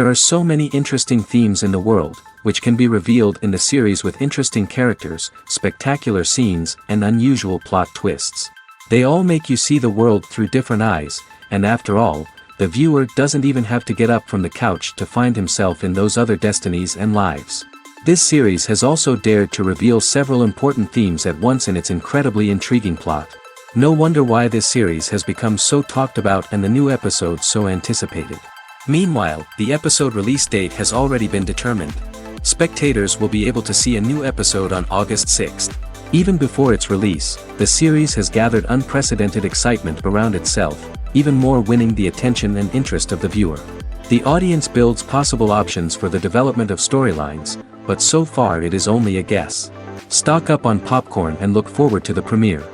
There are so many interesting themes in the world, which can be revealed in the series with interesting characters, spectacular scenes, and unusual plot twists. They all make you see the world through different eyes, and after all, the viewer doesn't even have to get up from the couch to find himself in those other destinies and lives. This series has also dared to reveal several important themes at once in its incredibly intriguing plot. No wonder why this series has become so talked about and the new episodes so anticipated. Meanwhile, the episode release date has already been determined. Spectators will be able to see a new episode on August 6th. Even before its release, the series has gathered unprecedented excitement around itself, even more winning the attention and interest of the viewer. The audience builds possible options for the development of storylines, but so far it is only a guess. Stock up on popcorn and look forward to the premiere.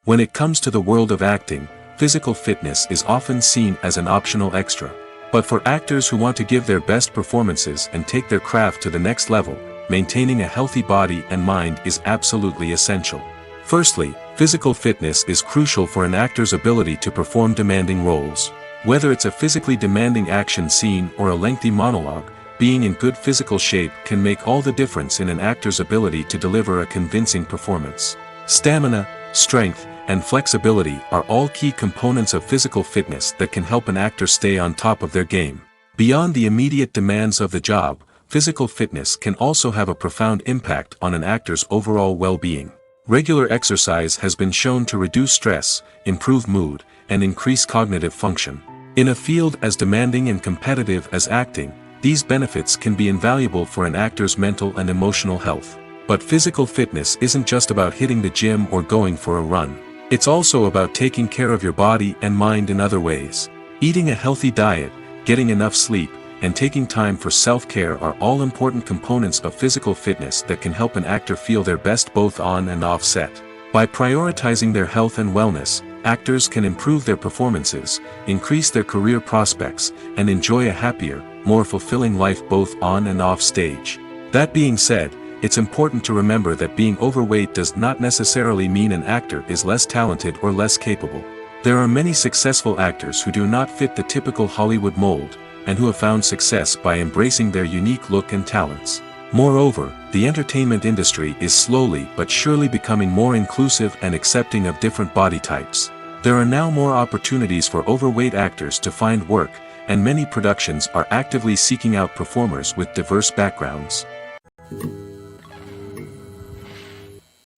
When it comes to the world of acting, physical fitness is often seen as an optional extra. But for actors who want to give their best performances and take their craft to the next level, maintaining a healthy body and mind is absolutely essential. Firstly, physical fitness is crucial for an actor's ability to perform demanding roles. Whether it's a physically demanding action scene or a lengthy monologue, being in good physical shape can make all the difference in an actor's ability to deliver a convincing performance. Stamina, strength, and flexibility are all key components of physical fitness that can help an actor stay on top of their game. Beyond the immediate demands of the job, physical fitness can also have a profound impact on an actor's overall well-being. Regular exercise has been shown to reduce stress, improve mood, and increase cognitive function. In a field as demanding and competitive as acting, these benefits can be invaluable for an actor's mental and emotional health. But physical fitness isn't just about hitting the gym or going for a run. It's also about taking care of your body and mind in other ways. Eating a healthy diet, getting enough sleep, and taking time for self-care are all important components of physical fitness that can help an actor feel their best both on and off set. By prioritizing their health and wellness, actors can improve their performances, increase their career prospects, and enjoy a happier, more fulfilling life both on and off stage. That being said, it's important to remember that being overweight does not necessarily mean an actor is less talented or less capable. There are many successful actors who do not fit the typical Hollywood mold, and who have found success by embracing their unique look and talents. Moreover, the entertainment industry is slowly but surely becoming more inclusive and accepting of different body types. There are now more opportunities for overweight actors to find work, and many productions are actively seeking out performers with diverse backgrounds.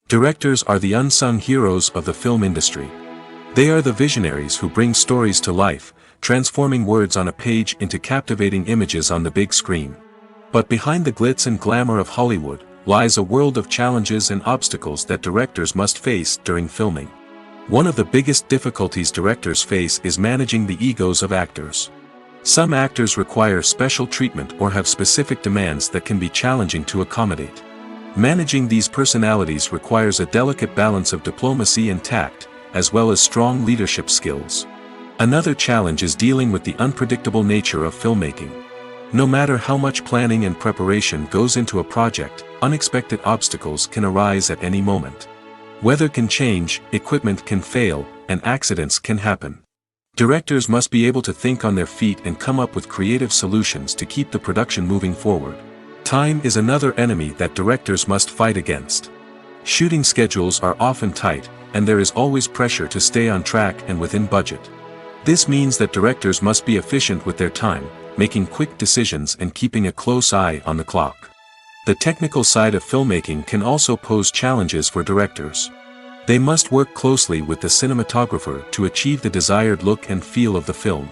Directors are the unsung heroes of the film industry. They are the visionaries who bring stories to life, transforming words on a page into captivating images on the big screen. But behind the glitz and glamour of Hollywood, lies a world of challenges and obstacles that directors must face during filming. One of the biggest difficulties directors face is managing the egos of actors. Some actors require special treatment or have specific demands that can be challenging to accommodate. Managing these personalities requires a delicate balance of diplomacy and tact, as well as strong leadership skills. Another challenge is dealing with the unpredictable nature of filmmaking. No matter how much planning and preparation goes into a project, unexpected obstacles can arise at any moment. Weather can change, equipment can fail, and accidents can happen. Directors must be able to think on their feet and come up with creative solutions to keep the production moving forward. Time is another enemy that directors must fight against. Shooting schedules are often tight, and there is always pressure to stay on track and within budget. This means that directors must be efficient with their time, making quick decisions and keeping a close eye on the clock. The technical side of filmmaking can also pose challenges for directors. They must work closely with the cinematographer to achieve the desired look and feel of the film.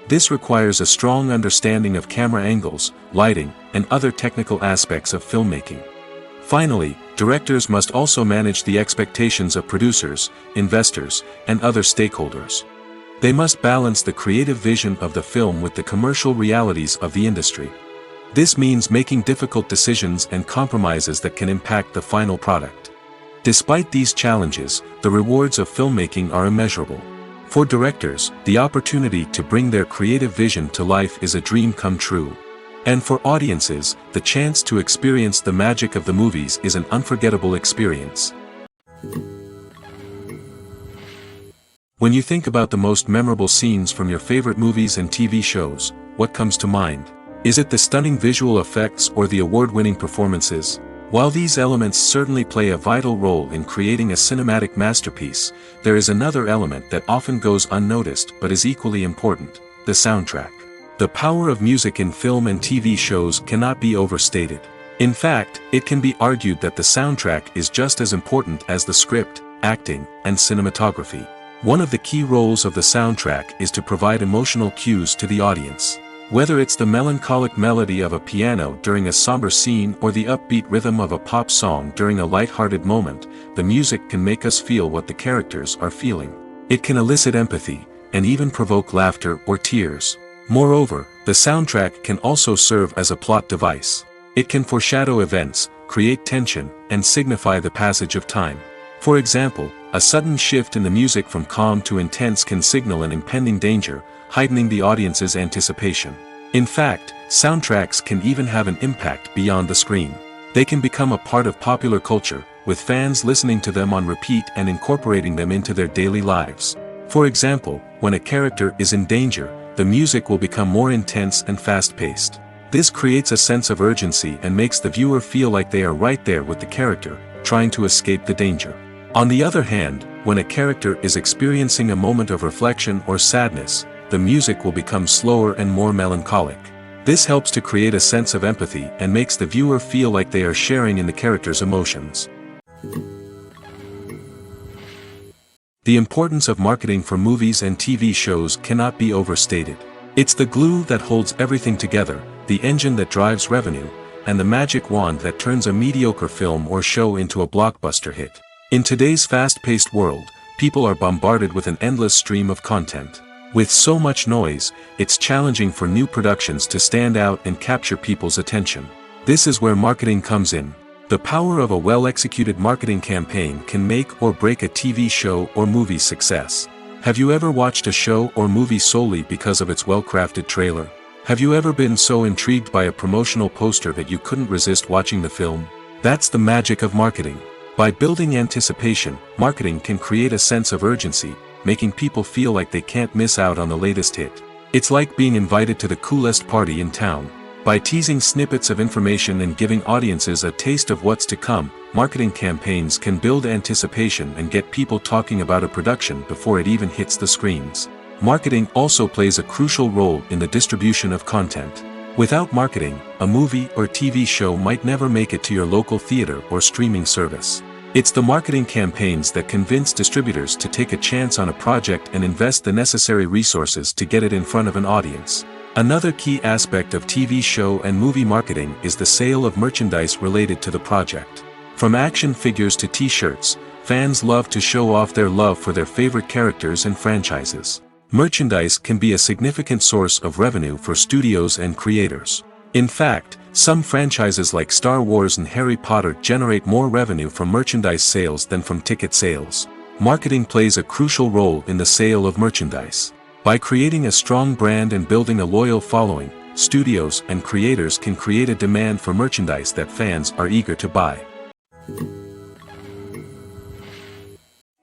This requires a strong understanding of camera angles, lighting, and other technical aspects of filmmaking. Finally, directors must also manage the expectations of producers, investors, and other stakeholders. They must balance the creative vision of the film with the commercial realities of the industry. This means making difficult decisions and compromises that can impact the final product. Despite these challenges, the rewards of filmmaking are immeasurable. For directors, the opportunity to bring their creative vision to life is a dream come true. And for audiences, the chance to experience the magic of the movies is an unforgettable experience. When you think about the most memorable scenes from your favorite movies and TV shows, what comes to mind? Is it the stunning visual effects or the award-winning performances? While these elements certainly play a vital role in creating a cinematic masterpiece, there is another element that often goes unnoticed but is equally important: the soundtrack. The power of music in film and TV shows cannot be overstated. In fact, it can be argued that the soundtrack is just as important as the script, acting, and cinematography. One of the key roles of the soundtrack is to provide emotional cues to the audience. Whether it's the melancholic melody of a piano during a somber scene or the upbeat rhythm of a pop song during a light-hearted moment, the music can make us feel what the characters are feeling. It can elicit empathy, and even provoke laughter or tears. Moreover, the soundtrack can also serve as a plot device. It can foreshadow events, create tension, and signify the passage of time. For example, a sudden shift in the music from calm to intense can signal an impending danger, heightening the audience's anticipation. In fact, soundtracks can even have an impact beyond the screen. They can become a part of popular culture, with fans listening to them on repeat and incorporating them into their daily lives. For example, when a character is in danger, the music will become more intense and fast-paced. This creates a sense of urgency and makes the viewer feel like they are right there with the character, trying to escape the danger. On the other hand, when a character is experiencing a moment of reflection or sadness, the music will become slower and more melancholic. This helps to create a sense of empathy and makes the viewer feel like they are sharing in the character's emotions. The importance of marketing for movies and TV shows cannot be overstated. It's the glue that holds everything together, the engine that drives revenue, and the magic wand that turns a mediocre film or show into a blockbuster hit. In today's fast-paced world, people are bombarded with an endless stream of content. With so much noise, it's challenging for new productions to stand out and capture people's attention. This is where marketing comes in. The power of a well-executed marketing campaign can make or break a TV show or movie's success. Have you ever watched a show or movie solely because of its well-crafted trailer? Have you ever been so intrigued by a promotional poster that you couldn't resist watching the film? That's the magic of marketing. By building anticipation, marketing can create a sense of urgency, making people feel like they can't miss out on the latest hit. It's like being invited to the coolest party in town. By teasing snippets of information and giving audiences a taste of what's to come, marketing campaigns can build anticipation and get people talking about a production before it even hits the screens. Marketing also plays a crucial role in the distribution of content. Without marketing, a movie or TV show might never make it to your local theater or streaming service. It's the marketing campaigns that convince distributors to take a chance on a project and invest the necessary resources to get it in front of an audience. Another key aspect of TV show and movie marketing is the sale of merchandise related to the project. From action figures to t-shirts, fans love to show off their love for their favorite characters and franchises. Merchandise can be a significant source of revenue for studios and creators. In fact, some franchises like Star Wars and Harry Potter generate more revenue from merchandise sales than from ticket sales. Marketing plays a crucial role in the sale of merchandise. By creating a strong brand and building a loyal following, studios and creators can create a demand for merchandise that fans are eager to buy.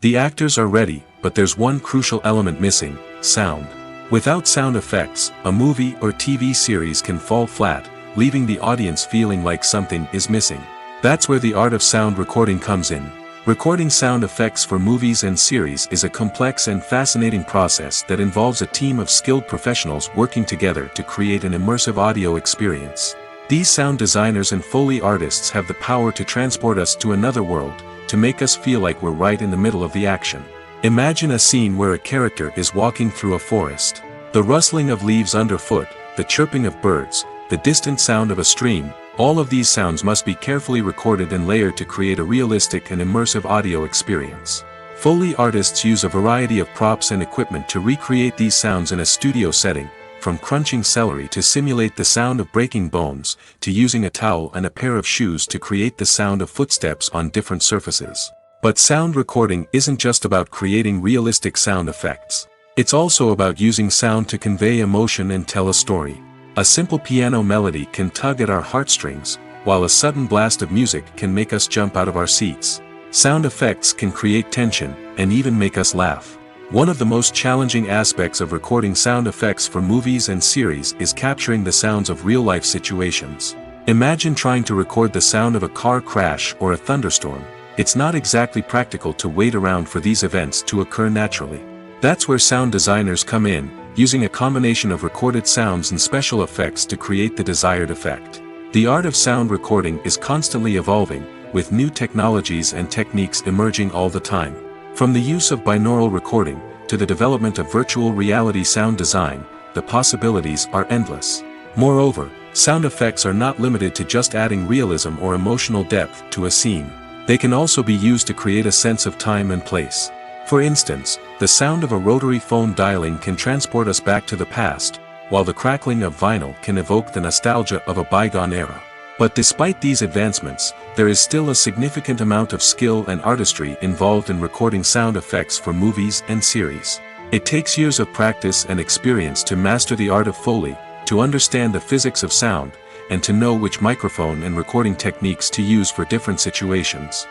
The actors are ready, but there's one crucial element missing: sound. Without sound effects, a movie or TV series can fall flat, leaving the audience feeling like something is missing. That's where the art of sound recording comes in. Recording sound effects for movies and series is a complex and fascinating process that involves a team of skilled professionals working together to create an immersive audio experience. These sound designers and Foley artists have the power to transport us to another world, to make us feel like we're right in the middle of the action. Imagine a scene where a character is walking through a forest. The rustling of leaves underfoot, the chirping of birds, the distant sound of a stream, all of these sounds must be carefully recorded and layered to create a realistic and immersive audio experience. Foley artists use a variety of props and equipment to recreate these sounds in a studio setting, from crunching celery to simulate the sound of breaking bones, to using a towel and a pair of shoes to create the sound of footsteps on different surfaces. But sound recording isn't just about creating realistic sound effects. It's also about using sound to convey emotion and tell a story. A simple piano melody can tug at our heartstrings, while a sudden blast of music can make us jump out of our seats. Sound effects can create tension, and even make us laugh. One of the most challenging aspects of recording sound effects for movies and series is capturing the sounds of real-life situations. Imagine trying to record the sound of a car crash or a thunderstorm. It's not exactly practical to wait around for these events to occur naturally. That's where sound designers come in, using a combination of recorded sounds and special effects to create the desired effect. The art of sound recording is constantly evolving, with new technologies and techniques emerging all the time. From the use of binaural recording, to the development of virtual reality sound design, the possibilities are endless. Moreover, sound effects are not limited to just adding realism or emotional depth to a scene. They can also be used to create a sense of time and place. For instance, the sound of a rotary phone dialing can transport us back to the past, while the crackling of vinyl can evoke the nostalgia of a bygone era. But despite these advancements, there is still a significant amount of skill and artistry involved in recording sound effects for movies and series. It takes years of practice and experience to master the art of Foley, to understand the physics of sound, and to know which microphone and recording techniques to use for different situations.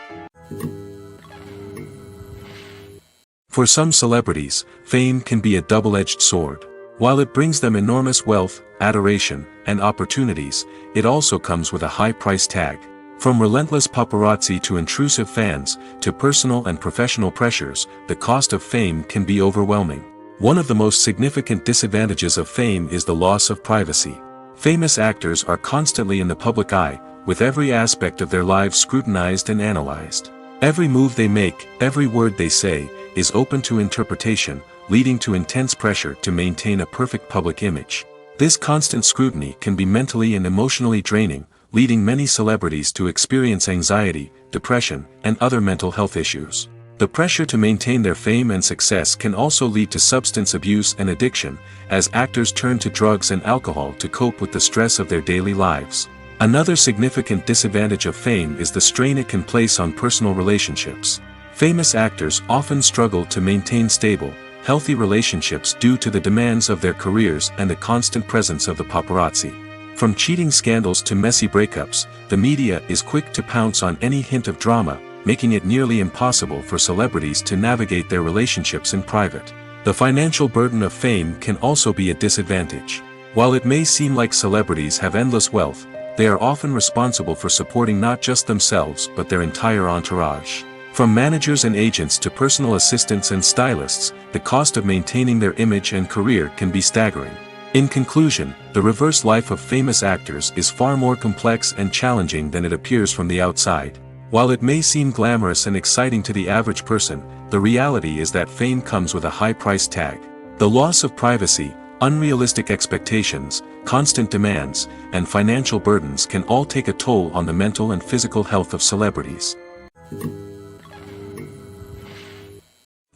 For some celebrities, fame can be a double-edged sword. While it brings them enormous wealth, adoration, and opportunities, it also comes with a high price tag. From relentless paparazzi to intrusive fans, to personal and professional pressures, the cost of fame can be overwhelming. One of the most significant disadvantages of fame is the loss of privacy. Famous actors are constantly in the public eye, with every aspect of their lives scrutinized and analyzed. Every move they make, every word they say, is open to interpretation, leading to intense pressure to maintain a perfect public image. This constant scrutiny can be mentally and emotionally draining, leading many celebrities to experience anxiety, depression, and other mental health issues. The pressure to maintain their fame and success can also lead to substance abuse and addiction, as actors turn to drugs and alcohol to cope with the stress of their daily lives. Another significant disadvantage of fame is the strain it can place on personal relationships. Famous actors often struggle to maintain stable, healthy relationships due to the demands of their careers and the constant presence of the paparazzi. From cheating scandals to messy breakups, the media is quick to pounce on any hint of drama, making it nearly impossible for celebrities to navigate their relationships in private. The financial burden of fame can also be a disadvantage. While it may seem like celebrities have endless wealth, they are often responsible for supporting not just themselves but their entire entourage. From managers and agents to personal assistants and stylists, the cost of maintaining their image and career can be staggering. In conclusion, the reverse life of famous actors is far more complex and challenging than it appears from the outside. While it may seem glamorous and exciting to the average person, the reality is that fame comes with a high price tag. The loss of privacy, unrealistic expectations, constant demands, and financial burdens can all take a toll on the mental and physical health of celebrities.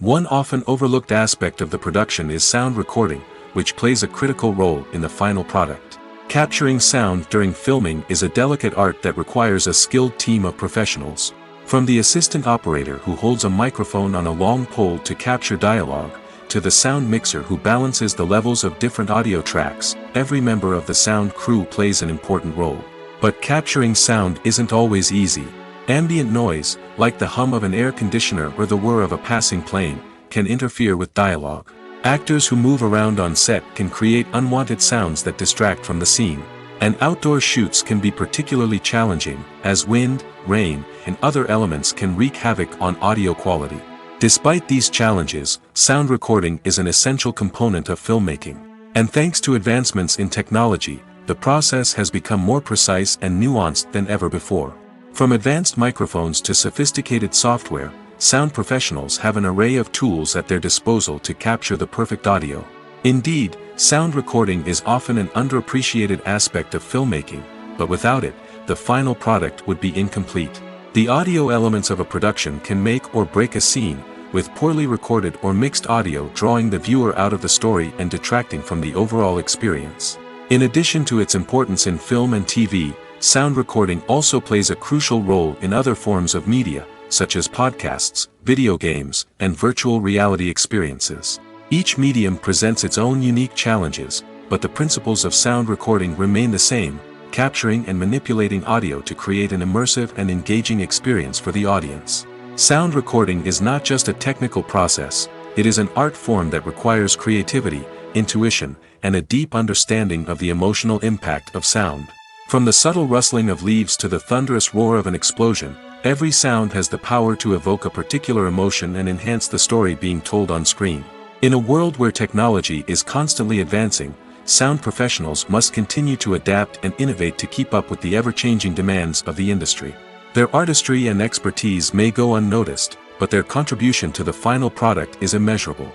One often overlooked aspect of the production is sound recording, which plays a critical role in the final product. Capturing sound during filming is a delicate art that requires a skilled team of professionals. From the assistant operator who holds a microphone on a long pole to capture dialogue, to the sound mixer who balances the levels of different audio tracks, every member of the sound crew plays an important role. But capturing sound isn't always easy. Ambient noise, like the hum of an air conditioner or the whir of a passing plane, can interfere with dialogue. Actors who move around on set can create unwanted sounds that distract from the scene. And outdoor shoots can be particularly challenging, as wind, rain, and other elements can wreak havoc on audio quality. Despite these challenges, sound recording is an essential component of filmmaking. And thanks to advancements in technology, the process has become more precise and nuanced than ever before. From advanced microphones to sophisticated software, sound professionals have an array of tools at their disposal to capture the perfect audio. Indeed, sound recording is often an underappreciated aspect of filmmaking, but without it, the final product would be incomplete. The audio elements of a production can make or break a scene, with poorly recorded or mixed audio drawing the viewer out of the story and detracting from the overall experience. In addition to its importance in film and TV, sound recording also plays a crucial role in other forms of media, such as podcasts, video games, and virtual reality experiences. Each medium presents its own unique challenges, but the principles of sound recording remain the same, capturing and manipulating audio to create an immersive and engaging experience for the audience. Sound recording is not just a technical process, It is an art form that requires creativity, intuition, and a deep understanding of the emotional impact of sound. From the subtle rustling of leaves to the thunderous roar of an explosion, every sound has the power to evoke a particular emotion and enhance the story being told on screen. In a world where technology is constantly advancing, sound professionals must continue to adapt and innovate to keep up with the ever-changing demands of the industry. Their artistry and expertise may go unnoticed, but their contribution to the final product is immeasurable.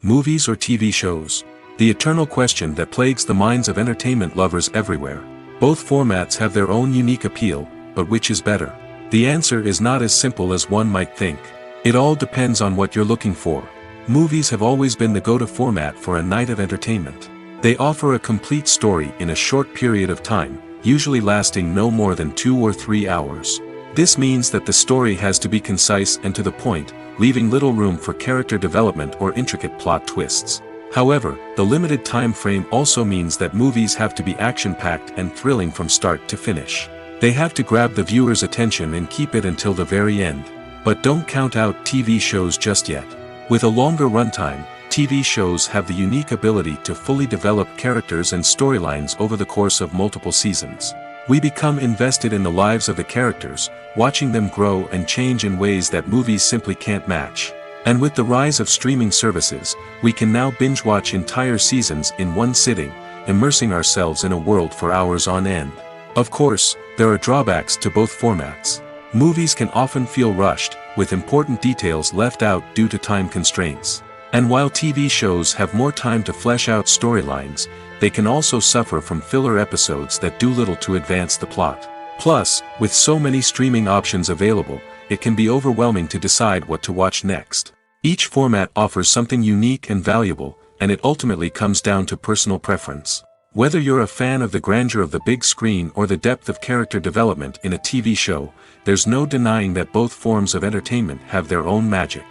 Movies or TV shows? The eternal question that plagues the minds of entertainment lovers everywhere. Both formats have their own unique appeal, but which is better? The answer is not as simple as one might think. It all depends on what you're looking for. Movies have always been the go-to format for a night of entertainment. They offer a complete story in a short period of time, usually lasting no more than 2 or 3 hours. This means that the story has to be concise and to the point, leaving little room for character development or intricate plot twists. However, the limited time frame also means that movies have to be action-packed and thrilling from start to finish. They have to grab the viewer's attention and keep it until the very end. But don't count out TV shows just yet. With a longer runtime, TV shows have the unique ability to fully develop characters and storylines over the course of multiple seasons. We become invested in the lives of the characters, watching them grow and change in ways that movies simply can't match. And with the rise of streaming services, we can now binge-watch entire seasons in one sitting, immersing ourselves in a world for hours on end. Of course, there are drawbacks to both formats. Movies can often feel rushed, with important details left out due to time constraints. And while TV shows have more time to flesh out storylines, they can also suffer from filler episodes that do little to advance the plot. Plus, with so many streaming options available, it can be overwhelming to decide what to watch next. Each format offers something unique and valuable, and it ultimately comes down to personal preference. Whether you're a fan of the grandeur of the big screen or the depth of character development in a TV show, there's no denying that both forms of entertainment have their own magic.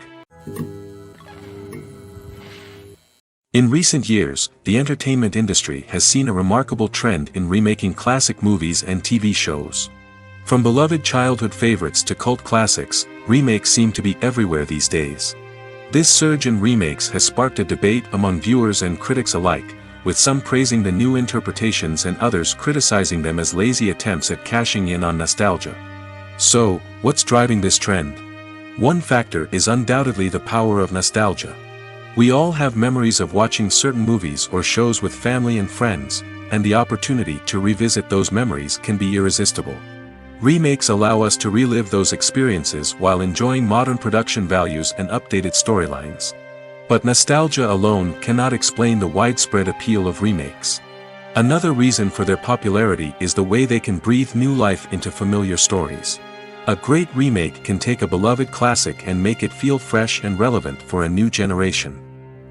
In recent years, the entertainment industry has seen a remarkable trend in remaking classic movies and TV shows. From beloved childhood favorites to cult classics, remakes seem to be everywhere these days. This surge in remakes has sparked a debate among viewers and critics alike, with some praising the new interpretations and others criticizing them as lazy attempts at cashing in on nostalgia. So, what's driving this trend? One factor is undoubtedly the power of nostalgia. We all have memories of watching certain movies or shows with family and friends, and the opportunity to revisit those memories can be irresistible. Remakes allow us to relive those experiences while enjoying modern production values and updated storylines. But nostalgia alone cannot explain the widespread appeal of remakes. Another reason for their popularity is the way they can breathe new life into familiar stories. A great remake can take a beloved classic and make it feel fresh and relevant for a new generation.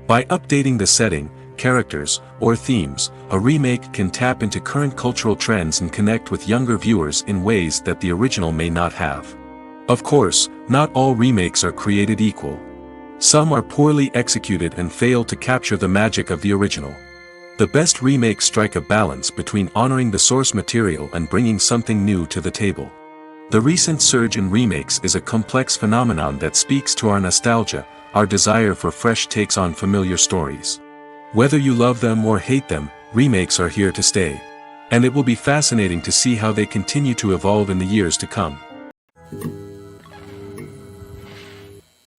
By updating the setting, characters, or themes, a remake can tap into current cultural trends and connect with younger viewers in ways that the original may not have. Of course, not all remakes are created equal. Some are poorly executed and fail to capture the magic of the original. The best remakes strike a balance between honoring the source material and bringing something new to the table. The recent surge in remakes is a complex phenomenon that speaks to our nostalgia, our desire for fresh takes on familiar stories. Whether you love them or hate them, remakes are here to stay. And it will be fascinating to see how they continue to evolve in the years to come.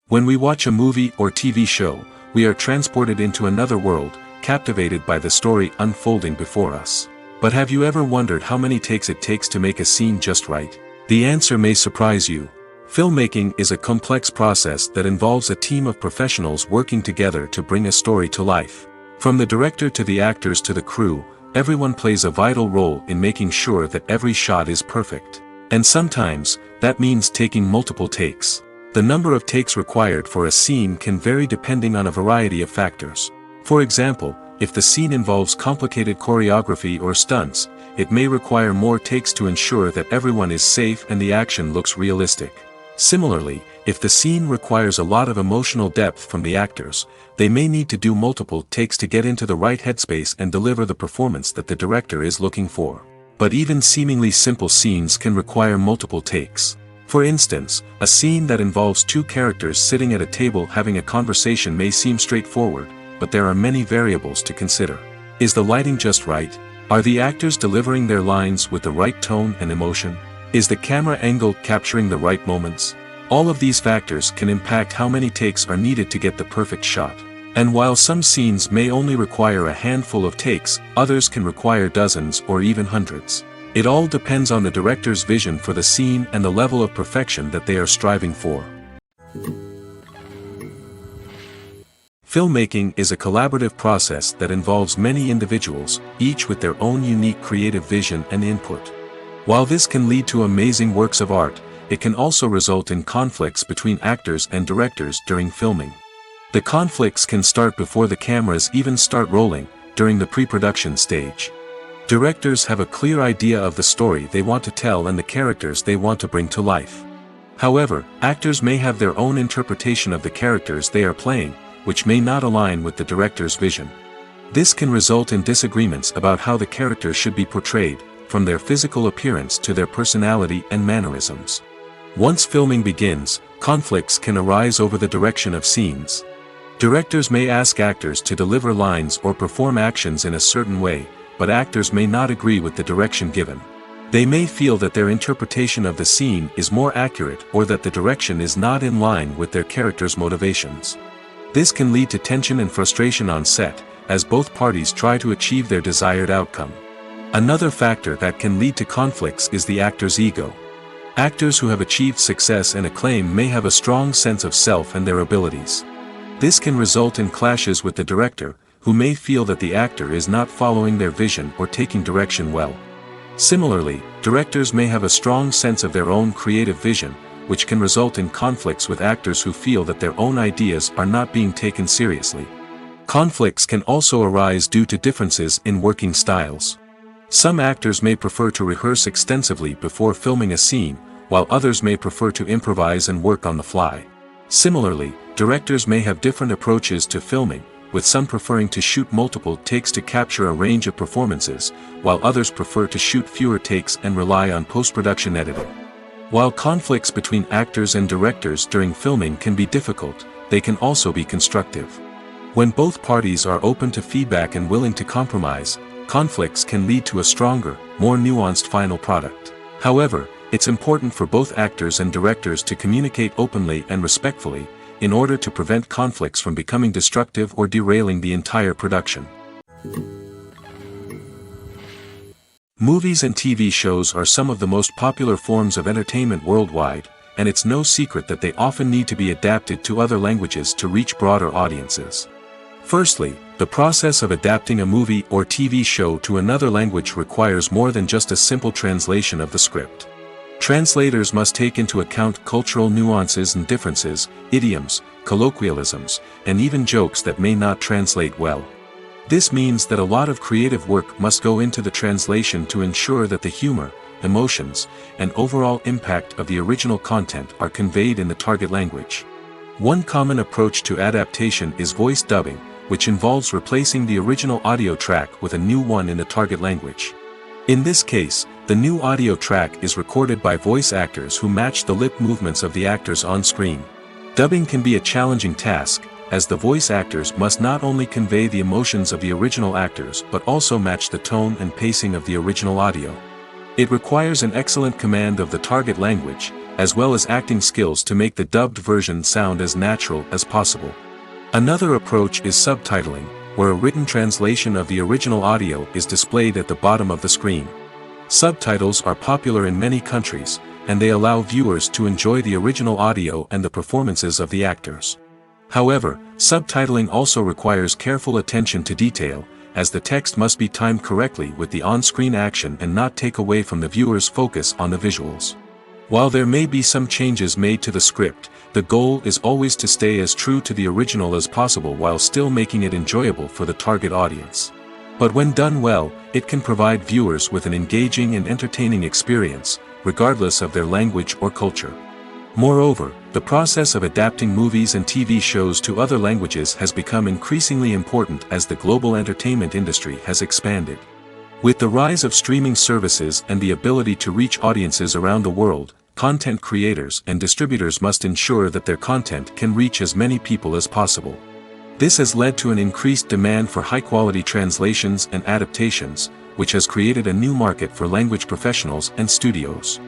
When we watch a movie or TV show, we are transported into another world, captivated by the story unfolding before us. But have you ever wondered how many takes it takes to make a scene just right? The answer may surprise you. Filmmaking is a complex process that involves a team of professionals working together to bring a story to life. From the director to the actors to the crew, everyone plays a vital role in making sure that every shot is perfect. And sometimes, that means taking multiple takes. The number of takes required for a scene can vary depending on a variety of factors. For example, if the scene involves complicated choreography or stunts, it may require more takes to ensure that everyone is safe and the action looks realistic. Similarly, if the scene requires a lot of emotional depth from the actors, they may need to do multiple takes to get into the right headspace and deliver the performance that the director is looking for. But even seemingly simple scenes can require multiple takes. For instance, a scene that involves two characters sitting at a table having a conversation may seem straightforward, but there are many variables to consider. Is the lighting just right? Are the actors delivering their lines with the right tone and emotion? Is the camera angle capturing the right moments? All of these factors can impact how many takes are needed to get the perfect shot. And while some scenes may only require a handful of takes, others can require dozens or even hundreds. It all depends on the director's vision for the scene and the level of perfection that they are striving for. Filmmaking is a collaborative process that involves many individuals, each with their own unique creative vision and input. While this can lead to amazing works of art, it can also result in conflicts between actors and directors during filming. The conflicts can start before the cameras even start rolling, during the pre-production stage. Directors have a clear idea of the story they want to tell and the characters they want to bring to life. However, actors may have their own interpretation of the characters they are playing, which may not align with the director's vision. This can result in disagreements about how the characters should be portrayed, from their physical appearance to their personality and mannerisms. Once filming begins, conflicts can arise over the direction of scenes. Directors may ask actors to deliver lines or perform actions in a certain way, but actors may not agree with the direction given. They may feel that their interpretation of the scene is more accurate or that the direction is not in line with their character's motivations. This can lead to tension and frustration on set, as both parties try to achieve their desired outcome. Another factor that can lead to conflicts is the actor's ego. Actors who have achieved success and acclaim may have a strong sense of self and their abilities. This can result in clashes with the director, who may feel that the actor is not following their vision or taking direction well. Similarly, directors may have a strong sense of their own creative vision, which can result in conflicts with actors who feel that their own ideas are not being taken seriously. Conflicts can also arise due to differences in working styles. Some actors may prefer to rehearse extensively before filming a scene, while others may prefer to improvise and work on the fly. Similarly, directors may have different approaches to filming, with some preferring to shoot multiple takes to capture a range of performances, while others prefer to shoot fewer takes and rely on post-production editing. While conflicts between actors and directors during filming can be difficult, they can also be constructive. When both parties are open to feedback and willing to compromise, conflicts can lead to a stronger, more nuanced final product. However, it's important for both actors and directors to communicate openly and respectfully, in order to prevent conflicts from becoming destructive or derailing the entire production. Movies and TV shows are some of the most popular forms of entertainment worldwide, and it's no secret that they often need to be adapted to other languages to reach broader audiences. Firstly, the process of adapting a movie or TV show to another language requires more than just a simple translation of the script. Translators must take into account cultural nuances and differences, idioms, colloquialisms, and even jokes that may not translate well. This means that a lot of creative work must go into the translation to ensure that the humor, emotions, and overall impact of the original content are conveyed in the target language. One common approach to adaptation is voice dubbing, which involves replacing the original audio track with a new one in the target language. In this case, the new audio track is recorded by voice actors who match the lip movements of the actors on screen. Dubbing can be a challenging task, as the voice actors must not only convey the emotions of the original actors but also match the tone and pacing of the original audio. It requires an excellent command of the target language, as well as acting skills to make the dubbed version sound as natural as possible. Another approach is subtitling, where a written translation of the original audio is displayed at the bottom of the screen. Subtitles are popular in many countries, and they allow viewers to enjoy the original audio and the performances of the actors. However, subtitling also requires careful attention to detail, as the text must be timed correctly with the on-screen action and not take away from the viewer's focus on the visuals. While there may be some changes made to the script, the goal is always to stay as true to the original as possible while still making it enjoyable for the target audience. But when done well, it can provide viewers with an engaging and entertaining experience, regardless of their language or culture. Moreover, the process of adapting movies and TV shows to other languages has become increasingly important as the global entertainment industry has expanded. With the rise of streaming services and the ability to reach audiences around the world, content creators and distributors must ensure that their content can reach as many people as possible. This has led to an increased demand for high-quality translations and adaptations, which has created a new market for language professionals and studios.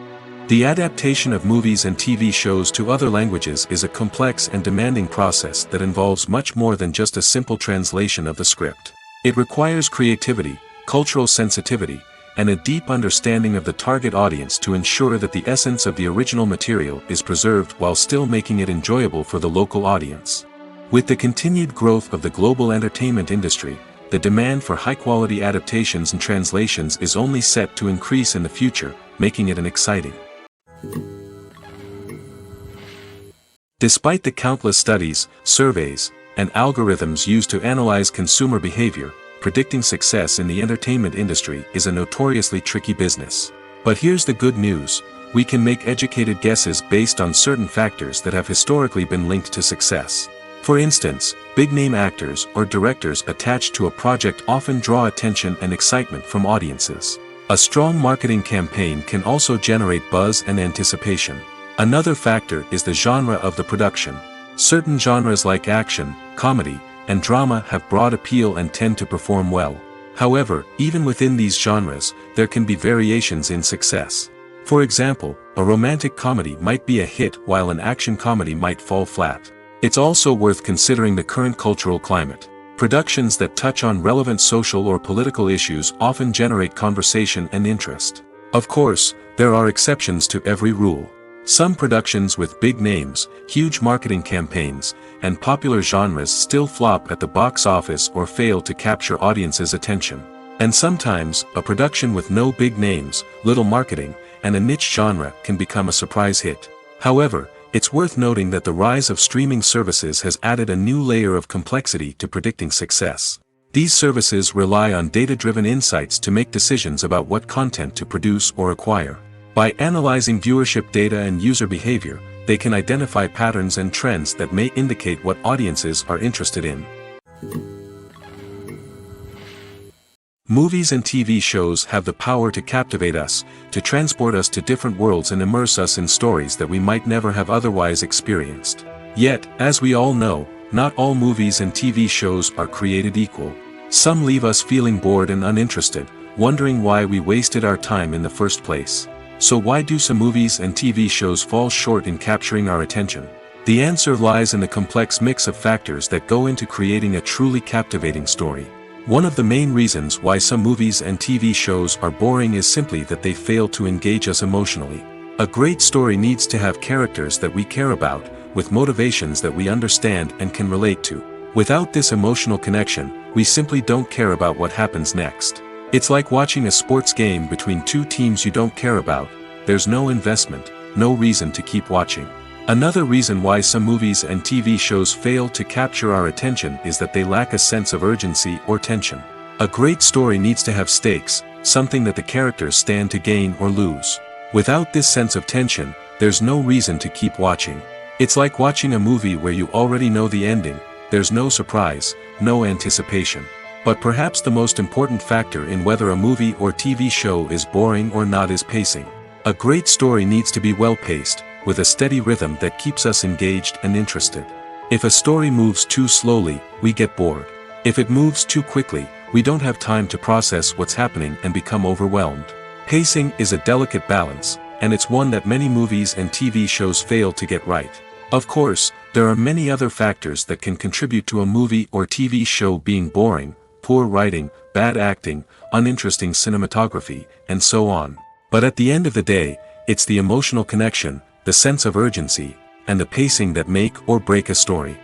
The adaptation of movies and TV shows to other languages is a complex and demanding process that involves much more than just a simple translation of the script. It requires creativity, cultural sensitivity, and a deep understanding of the target audience to ensure that the essence of the original material is preserved while still making it enjoyable for the local audience. With the continued growth of the global entertainment industry, the demand for high-quality adaptations and translations is only set to increase in the future, making it an exciting. Despite the countless studies, surveys, and algorithms used to analyze consumer behavior, predicting success in the entertainment industry is a notoriously tricky business. But here's the good news: we can make educated guesses based on certain factors that have historically been linked to success. For instance, big-name actors or directors attached to a project often draw attention and excitement from audiences. A strong marketing campaign can also generate buzz and anticipation. Another factor is the genre of the production. Certain genres like action, comedy, and drama have broad appeal and tend to perform well. However, even within these genres, there can be variations in success. For example, a romantic comedy might be a hit while an action comedy might fall flat. It's also worth considering the current cultural climate. Productions that touch on relevant social or political issues often generate conversation and interest. Of course, there are exceptions to every rule. Some productions with big names, huge marketing campaigns, and popular genres still flop at the box office or fail to capture audiences' attention. And sometimes, a production with no big names, little marketing, and a niche genre can become a surprise hit. However, it's worth noting that the rise of streaming services has added a new layer of complexity to predicting success. These services rely on data-driven insights to make decisions about what content to produce or acquire. By analyzing viewership data and user behavior, they can identify patterns and trends that may indicate what audiences are interested in. Movies and TV shows have the power to captivate us, to transport us to different worlds and immerse us in stories that we might never have otherwise experienced. Yet, as we all know, not all movies and TV shows are created equal. Some leave us feeling bored and uninterested, wondering why we wasted our time in the first place. So why do some movies and TV shows fall short in capturing our attention? The answer lies in the complex mix of factors that go into creating a truly captivating story. One of the main reasons why some movies and TV shows are boring is simply that they fail to engage us emotionally. A great story needs to have characters that we care about, with motivations that we understand and can relate to. Without this emotional connection, we simply don't care about what happens next. It's like watching a sports game between two teams you don't care about. There's no investment, no reason to keep watching. Another reason why some movies and TV shows fail to capture our attention is that they lack a sense of urgency or tension. A great story needs to have stakes, something that the characters stand to gain or lose. Without this sense of tension, there's no reason to keep watching. It's like watching a movie where you already know the ending. There's no surprise, no anticipation. But perhaps the most important factor in whether a movie or TV show is boring or not is pacing. A great story needs to be well-paced, with a steady rhythm that keeps us engaged and interested. If a story moves too slowly, we get bored. If it moves too quickly, we don't have time to process what's happening and become overwhelmed. Pacing is a delicate balance, and it's one that many movies and TV shows fail to get right. Of course, there are many other factors that can contribute to a movie or TV show being boring: poor writing, bad acting, uninteresting cinematography, and so on. But at the end of the day, it's the emotional connection, the sense of urgency, and the pacing that make or break a story.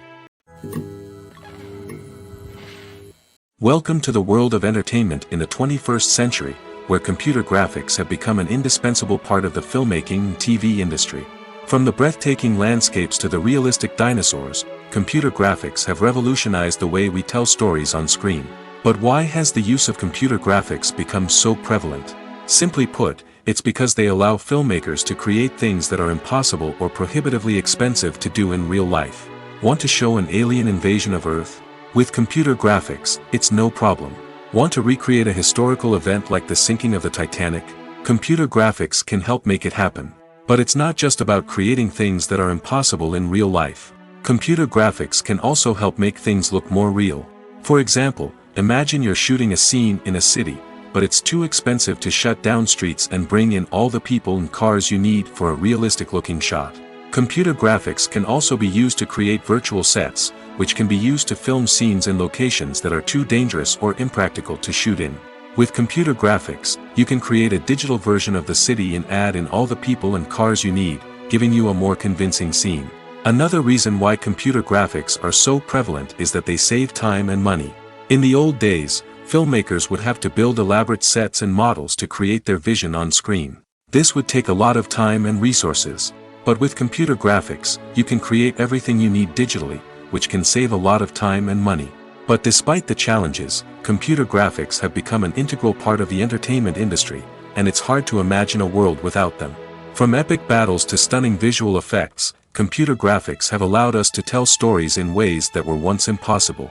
Welcome to the world of entertainment in the 21st century, where computer graphics have become an indispensable part of the filmmaking and TV industry. From the breathtaking landscapes to the realistic dinosaurs, computer graphics have revolutionized the way we tell stories on screen. But why has the use of computer graphics become so prevalent? Simply put, it's because they allow filmmakers to create things that are impossible or prohibitively expensive to do in real life. Want to show an alien invasion of Earth? With computer graphics, it's no problem. Want to recreate a historical event like the sinking of the Titanic? Computer graphics can help make it happen. But it's not just about creating things that are impossible in real life. Computer graphics can also help make things look more real. For example, imagine you're shooting a scene in a city, but it's too expensive to shut down streets and bring in all the people and cars you need for a realistic-looking shot. Computer graphics can also be used to create virtual sets, which can be used to film scenes in locations that are too dangerous or impractical to shoot in. With computer graphics, you can create a digital version of the city and add in all the people and cars you need, giving you a more convincing scene. Another reason why computer graphics are so prevalent is that they save time and money. In the old days, filmmakers would have to build elaborate sets and models to create their vision on screen. This would take a lot of time and resources. But with computer graphics, you can create everything you need digitally, which can save a lot of time and money. But despite the challenges, computer graphics have become an integral part of the entertainment industry, and it's hard to imagine a world without them. From epic battles to stunning visual effects, computer graphics have allowed us to tell stories in ways that were once impossible.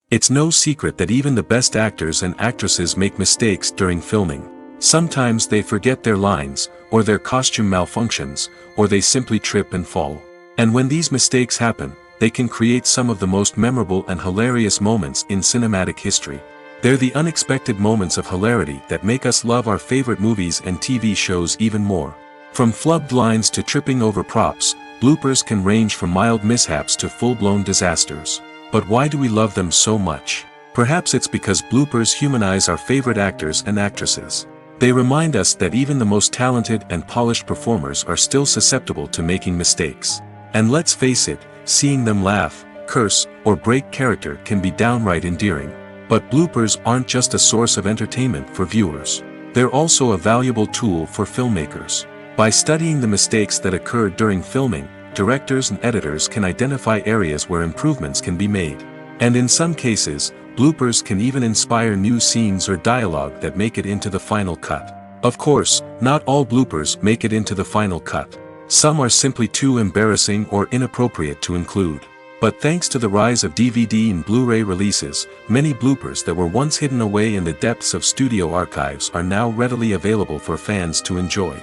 It's no secret that even the best actors and actresses make mistakes during filming. Sometimes they forget their lines, or their costume malfunctions, or they simply trip and fall. And when these mistakes happen, they can create some of the most memorable and hilarious moments in cinematic history. They're the unexpected moments of hilarity that make us love our favorite movies and TV shows even more. From flubbed lines to tripping over props, bloopers can range from mild mishaps to full-blown disasters. But why do we love them so much? Perhaps it's because bloopers humanize our favorite actors and actresses. They remind us that even the most talented and polished performers are still susceptible to making mistakes. And let's face it, seeing them laugh, curse, or break character can be downright endearing. But bloopers aren't just a source of entertainment for viewers. They're also a valuable tool for filmmakers. By studying the mistakes that occurred during filming, directors and editors can identify areas where improvements can be made. And in some cases, bloopers can even inspire new scenes or dialogue that make it into the final cut. Of course, not all bloopers make it into the final cut. Some are simply too embarrassing or inappropriate to include. But thanks to the rise of DVD and Blu-ray releases, many bloopers that were once hidden away in the depths of studio archives are now readily available for fans to enjoy.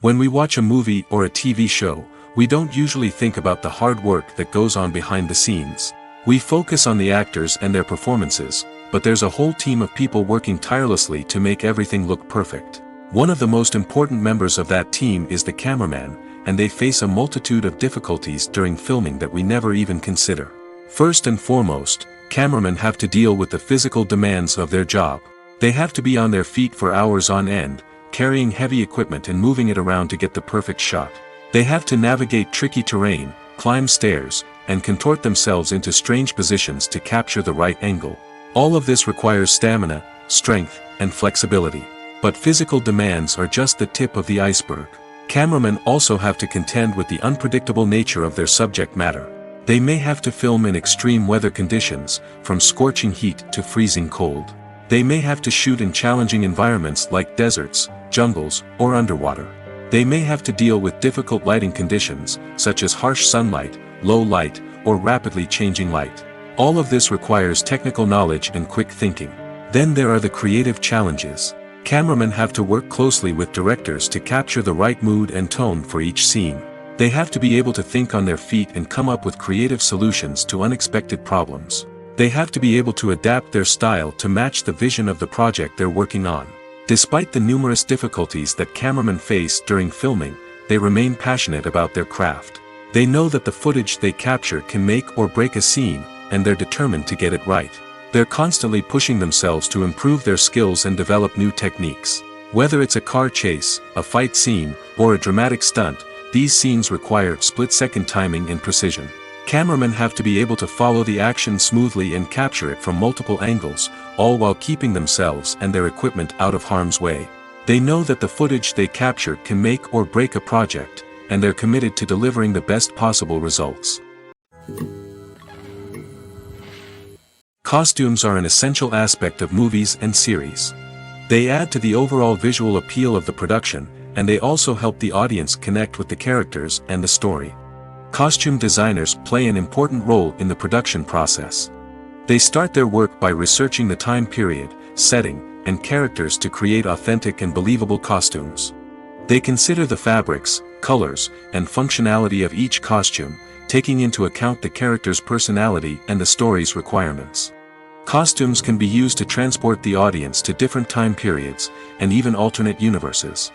When we watch a movie or a TV show, we don't usually think about the hard work that goes on behind the scenes. We focus on the actors and their performances, but there's a whole team of people working tirelessly to make everything look perfect. One of the most important members of that team is the cameraman, and they face a multitude of difficulties during filming that we never even consider. First and foremost, cameramen have to deal with the physical demands of their job. They have to be on their feet for hours on end, carrying heavy equipment and moving it around to get the perfect shot. They have to navigate tricky terrain, climb stairs, and contort themselves into strange positions to capture the right angle. All of this requires stamina, strength, and flexibility. But physical demands are just the tip of the iceberg. Cameramen also have to contend with the unpredictable nature of their subject matter. They may have to film in extreme weather conditions, from scorching heat to freezing cold. They may have to shoot in challenging environments like deserts, jungles, or underwater. They may have to deal with difficult lighting conditions, such as harsh sunlight, low light, or rapidly changing light. All of this requires technical knowledge and quick thinking. Then there are the creative challenges. Cameramen have to work closely with directors to capture the right mood and tone for each scene. They have to be able to think on their feet and come up with creative solutions to unexpected problems. They have to be able to adapt their style to match the vision of the project they're working on. Despite the numerous difficulties that cameramen face during filming, they remain passionate about their craft. They know that the footage they capture can make or break a scene, and they're determined to get it right. They're constantly pushing themselves to improve their skills and develop new techniques. Whether it's a car chase, a fight scene, or a dramatic stunt, these scenes require split-second timing and precision. Cameramen have to be able to follow the action smoothly and capture it from multiple angles, all while keeping themselves and their equipment out of harm's way. They know that the footage they capture can make or break a project, and they're committed to delivering the best possible results. Costumes are an essential aspect of movies and series. They add to the overall visual appeal of the production, and they also help the audience connect with the characters and the story. Costume designers play an important role in the production process. They start their work by researching the time period, setting, and characters to create authentic and believable costumes. They consider the fabrics, colors, and functionality of each costume, taking into account the character's personality and the story's requirements. Costumes can be used to transport the audience to different time periods, and even alternate universes.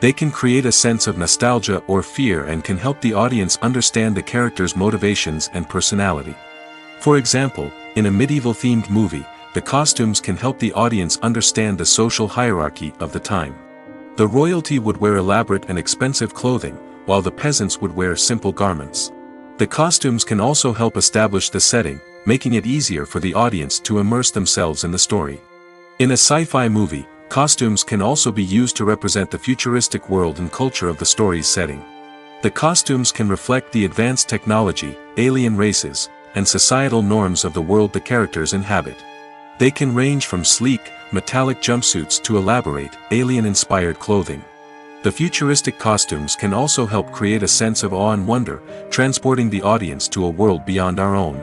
They can create a sense of nostalgia or fear and can help the audience understand the character's motivations and personality. For example, in a medieval-themed movie, the costumes can help the audience understand the social hierarchy of the time. The royalty would wear elaborate and expensive clothing, while the peasants would wear simple garments. The costumes can also help establish the setting, making it easier for the audience to immerse themselves in the story. In a sci-fi movie, costumes can also be used to represent the futuristic world and culture of the story's setting. The costumes can reflect the advanced technology, alien races, and societal norms of the world the characters inhabit. They can range from sleek, metallic jumpsuits to elaborate, alien-inspired clothing. The futuristic costumes can also help create a sense of awe and wonder, transporting the audience to a world beyond our own.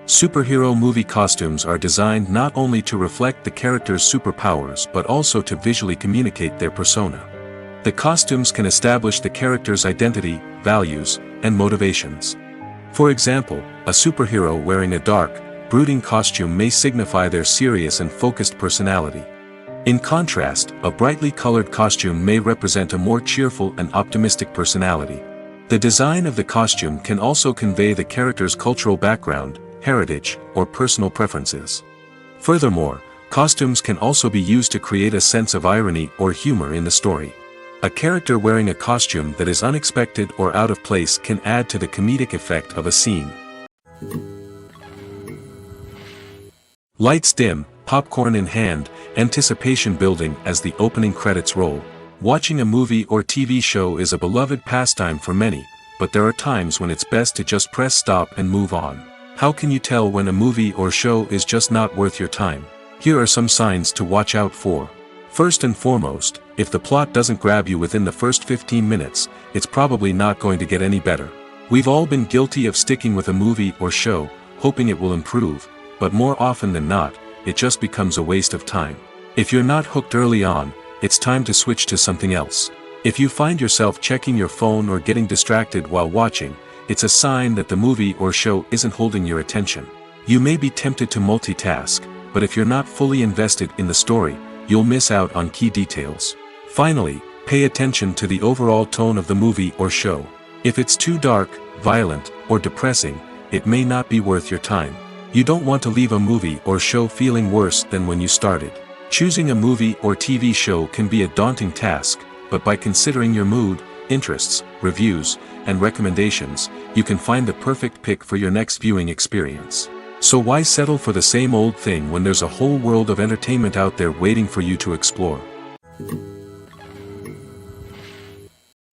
Superhero movie costumes are designed not only to reflect the character's superpowers but also to visually communicate their persona. The costumes can establish the character's identity, values, and motivations. For example, a superhero wearing a dark, brooding costume may signify their serious and focused personality. In contrast, a brightly colored costume may represent a more cheerful and optimistic personality. The design of the costume can also convey the character's cultural background, heritage, or personal preferences. Furthermore, costumes can also be used to create a sense of irony or humor in the story. A character wearing a costume that is unexpected or out of place can add to the comedic effect of a scene. Lights dim, popcorn in hand, anticipation building as the opening credits roll. Watching a movie or TV show is a beloved pastime for many, but there are times when it's best to just press stop and move on. How can you tell when a movie or show is just not worth your time? Here are some signs to watch out for. First and foremost, if the plot doesn't grab you within the first 15 minutes, it's probably not going to get any better. We've all been guilty of sticking with a movie or show, hoping it will improve, but more often than not, it just becomes a waste of time. If you're not hooked early on, it's time to switch to something else. If you find yourself checking your phone or getting distracted while watching, it's a sign that the movie or show isn't holding your attention. You may be tempted to multitask, but if you're not fully invested in the story, you'll miss out on key details. Finally, pay attention to the overall tone of the movie or show. If it's too dark, violent, or depressing, it may not be worth your time. You don't want to leave a movie or show feeling worse than when you started. Choosing a movie or TV show can be a daunting task, but by considering your mood, interests, reviews, and recommendations, you can find the perfect pick for your next viewing experience. So why settle for the same old thing when there's a whole world of entertainment out there waiting for you to explore?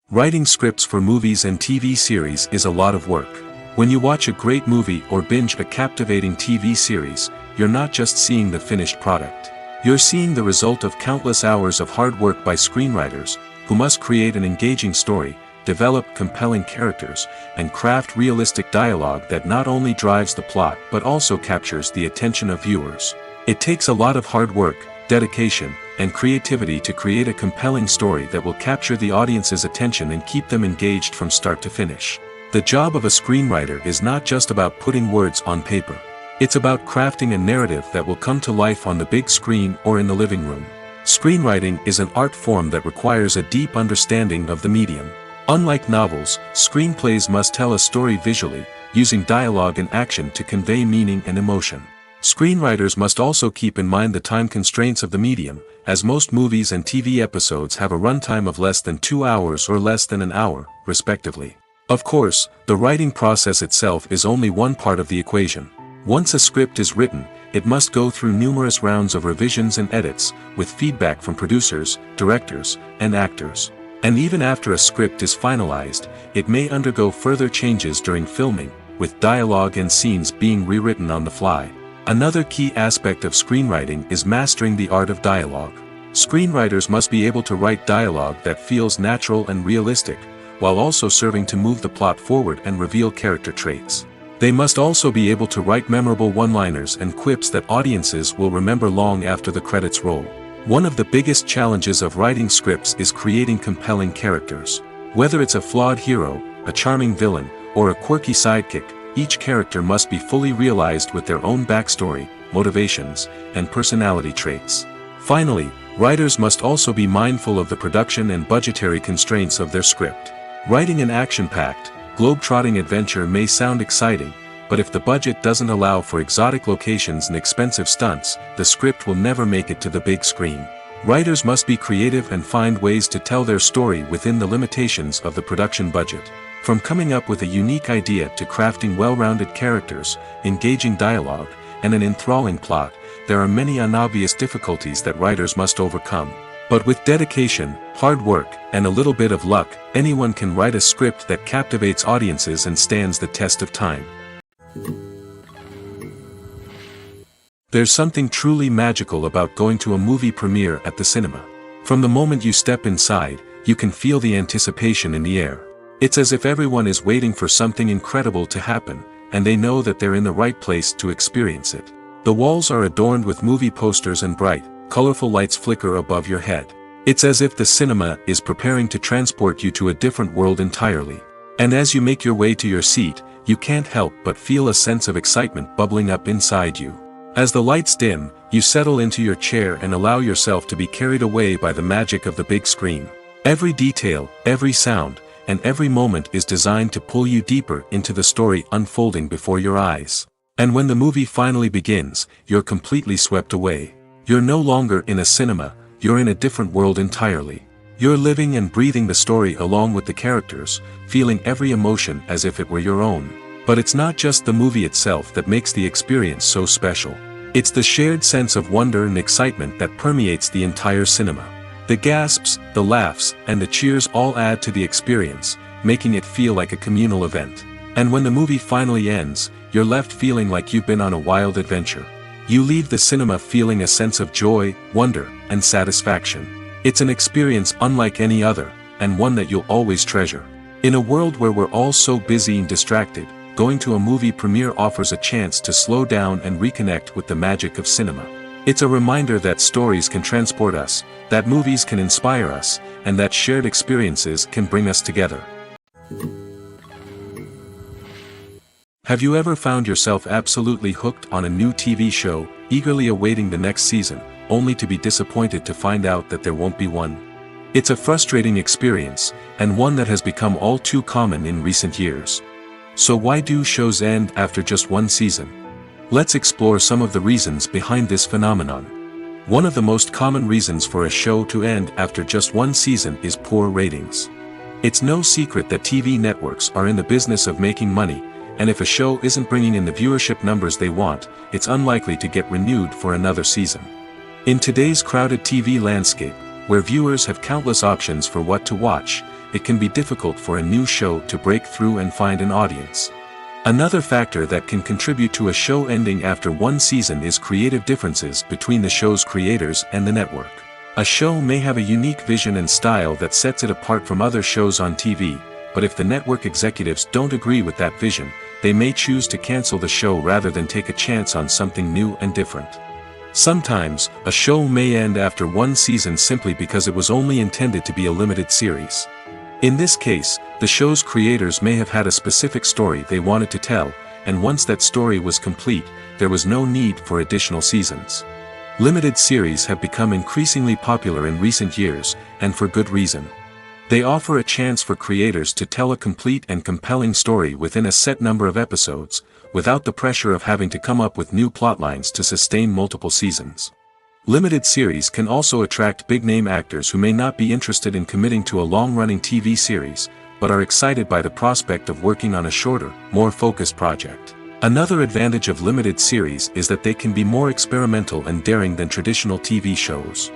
Writing scripts for movies and TV series is a lot of work. When you watch a great movie or binge a captivating TV series, you're not just seeing the finished product. You're seeing the result of countless hours of hard work by screenwriters, who must create an engaging story, develop compelling characters, and craft realistic dialogue that not only drives the plot but also captures the attention of viewers. It takes a lot of hard work, dedication, and creativity to create a compelling story that will capture the audience's attention and keep them engaged from start to finish. The job of a screenwriter is not just about putting words on paper. It's about crafting a narrative that will come to life on the big screen or in the living room. Screenwriting is an art form that requires a deep understanding of the medium. Unlike novels, screenplays must tell a story visually, using dialogue and action to convey meaning and emotion. Screenwriters must also keep in mind the time constraints of the medium, as most movies and TV episodes have a runtime of less than 2 hours or less than an hour, respectively. Of course, the writing process itself is only one part of the equation. Once a script is written, it must go through numerous rounds of revisions and edits, with feedback from producers, directors, and actors. And even after a script is finalized, it may undergo further changes during filming, with dialogue and scenes being rewritten on the fly. Another key aspect of screenwriting is mastering the art of dialogue. Screenwriters must be able to write dialogue that feels natural and realistic, while also serving to move the plot forward and reveal character traits. They must also be able to write memorable one-liners and quips that audiences will remember long after the credits roll. One of the biggest challenges of writing scripts is creating compelling characters. Whether it's a flawed hero, a charming villain, or a quirky sidekick, each character must be fully realized with their own backstory, motivations, and personality traits. Finally, writers must also be mindful of the production and budgetary constraints of their script. Writing an action-packed, globe-trotting adventure may sound exciting, but if the budget doesn't allow for exotic locations and expensive stunts, the script will never make it to the big screen. Writers must be creative and find ways to tell their story within the limitations of the production budget. From coming up with a unique idea to crafting well-rounded characters, engaging dialogue, and an enthralling plot, there are many unobvious difficulties that writers must overcome. But with dedication, hard work, and a little bit of luck, anyone can write a script that captivates audiences and stands the test of time. There's something truly magical about going to a movie premiere at the cinema. From the moment you step inside, you can feel the anticipation in the air. It's as if everyone is waiting for something incredible to happen, and they know that they're in the right place to experience it. The walls are adorned with movie posters and bright, colorful lights flicker above your head. It's as if the cinema is preparing to transport you to a different world entirely. And as you make your way to your seat, you can't help but feel a sense of excitement bubbling up inside you. As the lights dim, you settle into your chair and allow yourself to be carried away by the magic of the big screen. Every detail, every sound, and every moment is designed to pull you deeper into the story unfolding before your eyes. And when the movie finally begins, you're completely swept away. You're no longer in a cinema, you're in a different world entirely. You're living and breathing the story along with the characters, feeling every emotion as if it were your own. But it's not just the movie itself that makes the experience so special. It's the shared sense of wonder and excitement that permeates the entire cinema. The gasps, the laughs, and the cheers all add to the experience, making it feel like a communal event. And when the movie finally ends, you're left feeling like you've been on a wild adventure. You leave the cinema feeling a sense of joy, wonder, and satisfaction. It's an experience unlike any other, and one that you'll always treasure. In a world where we're all so busy and distracted, going to a movie premiere offers a chance to slow down and reconnect with the magic of cinema. It's a reminder that stories can transport us, that movies can inspire us, and that shared experiences can bring us together. Have you ever found yourself absolutely hooked on a new TV show, eagerly awaiting the next season, only to be disappointed to find out that there won't be one? It's a frustrating experience, and one that has become all too common in recent years. So why do shows end after just one season? Let's explore some of the reasons behind this phenomenon. One of the most common reasons for a show to end after just one season is poor ratings. It's no secret that TV networks are in the business of making money, and if a show isn't bringing in the viewership numbers they want, it's unlikely to get renewed for another season. In today's crowded TV landscape, where viewers have countless options for what to watch, it can be difficult for a new show to break through and find an audience. Another factor that can contribute to a show ending after one season is creative differences between the show's creators and the network. A show may have a unique vision and style that sets it apart from other shows on TV, but if the network executives don't agree with that vision, they may choose to cancel the show rather than take a chance on something new and different. Sometimes, a show may end after one season simply because it was only intended to be a limited series. In this case, the show's creators may have had a specific story they wanted to tell, and once that story was complete, there was no need for additional seasons. Limited series have become increasingly popular in recent years, and for good reason. They offer a chance for creators to tell a complete and compelling story within a set number of episodes, without the pressure of having to come up with new plotlines to sustain multiple seasons. Limited series can also attract big-name actors who may not be interested in committing to a long-running TV series, but are excited by the prospect of working on a shorter, more focused project. Another advantage of limited series is that they can be more experimental and daring than traditional TV shows.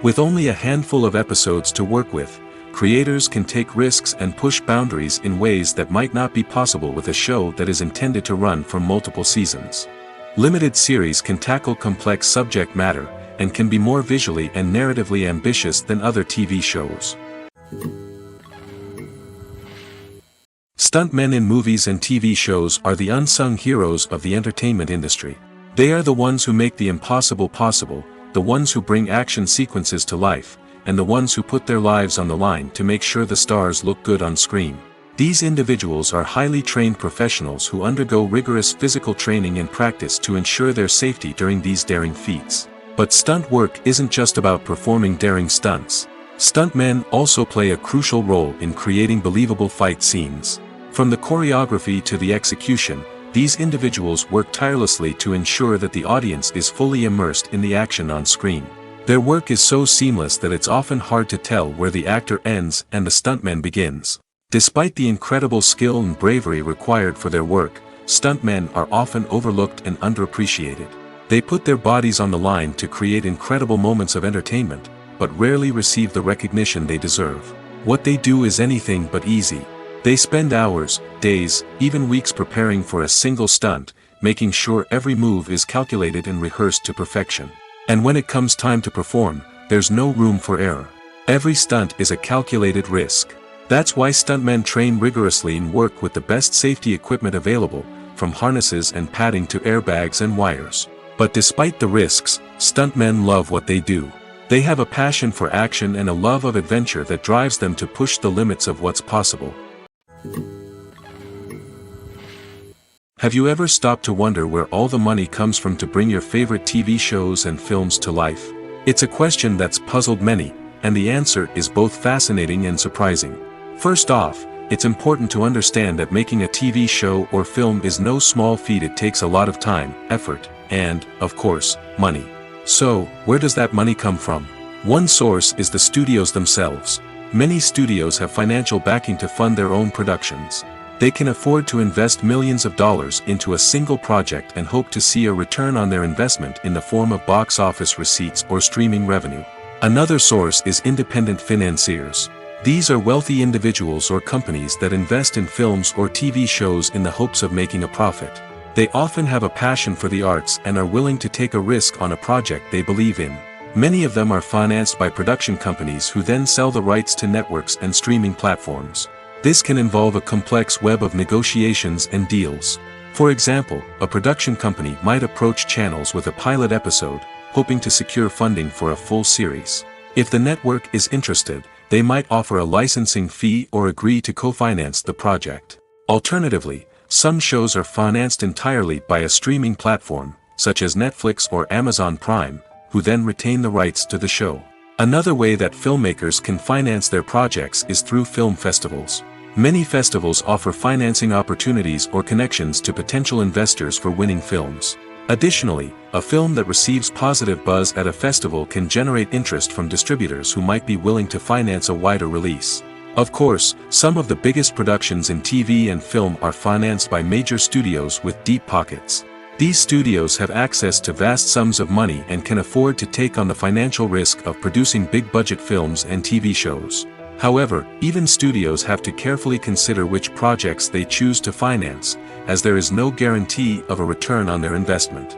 With only a handful of episodes to work with, creators can take risks and push boundaries in ways that might not be possible with a show that is intended to run for multiple seasons. Limited series can tackle complex subject matter, and can be more visually and narratively ambitious than other TV shows. Stuntmen in movies and TV shows are the unsung heroes of the entertainment industry. They are the ones who make the impossible possible, the ones who bring action sequences to life, and the ones who put their lives on the line to make sure the stars look good on screen. These individuals are highly trained professionals who undergo rigorous physical training and practice to ensure their safety during these daring feats. But stunt work isn't just about performing daring stunts. Stuntmen also play a crucial role in creating believable fight scenes. From the choreography to the execution, these individuals work tirelessly to ensure that the audience is fully immersed in the action on screen. Their work is so seamless that it's often hard to tell where the actor ends and the stuntman begins. Despite the incredible skill and bravery required for their work, stuntmen are often overlooked and underappreciated. They put their bodies on the line to create incredible moments of entertainment, but rarely receive the recognition they deserve. What they do is anything but easy. They spend hours, days, even weeks preparing for a single stunt, making sure every move is calculated and rehearsed to perfection. And when it comes time to perform, there's no room for error. Every stunt is a calculated risk. That's why stuntmen train rigorously and work with the best safety equipment available, from harnesses and padding to airbags and wires. But despite the risks, stuntmen love what they do. They have a passion for action and a love of adventure that drives them to push the limits of what's possible. Have you ever stopped to wonder where all the money comes from to bring your favorite TV shows and films to life? It's a question that's puzzled many, and the answer is both fascinating and surprising. First off, it's important to understand that making a TV show or film is no small feat. It takes a lot of time, effort, and, of course, money. So, where does that money come from? One source is the studios themselves. Many studios have financial backing to fund their own productions. They can afford to invest millions of dollars into a single project and hope to see a return on their investment in the form of box office receipts or streaming revenue. Another source is independent financiers. These are wealthy individuals or companies that invest in films or TV shows in the hopes of making a profit. They often have a passion for the arts and are willing to take a risk on a project they believe in. Many of them are financed by production companies who then sell the rights to networks and streaming platforms. This can involve a complex web of negotiations and deals. For example, a production company might approach channels with a pilot episode, hoping to secure funding for a full series. If the network is interested, they might offer a licensing fee or agree to co-finance the project. Alternatively, some shows are financed entirely by a streaming platform, such as Netflix or Amazon Prime, who then retain the rights to the show. Another way that filmmakers can finance their projects is through film festivals. Many festivals offer financing opportunities or connections to potential investors for winning films. Additionally, a film that receives positive buzz at a festival can generate interest from distributors who might be willing to finance a wider release. Of course, some of the biggest productions in TV and film are financed by major studios with deep pockets. These studios have access to vast sums of money and can afford to take on the financial risk of producing big-budget films and TV shows. However, even studios have to carefully consider which projects they choose to finance, as there is no guarantee of a return on their investment.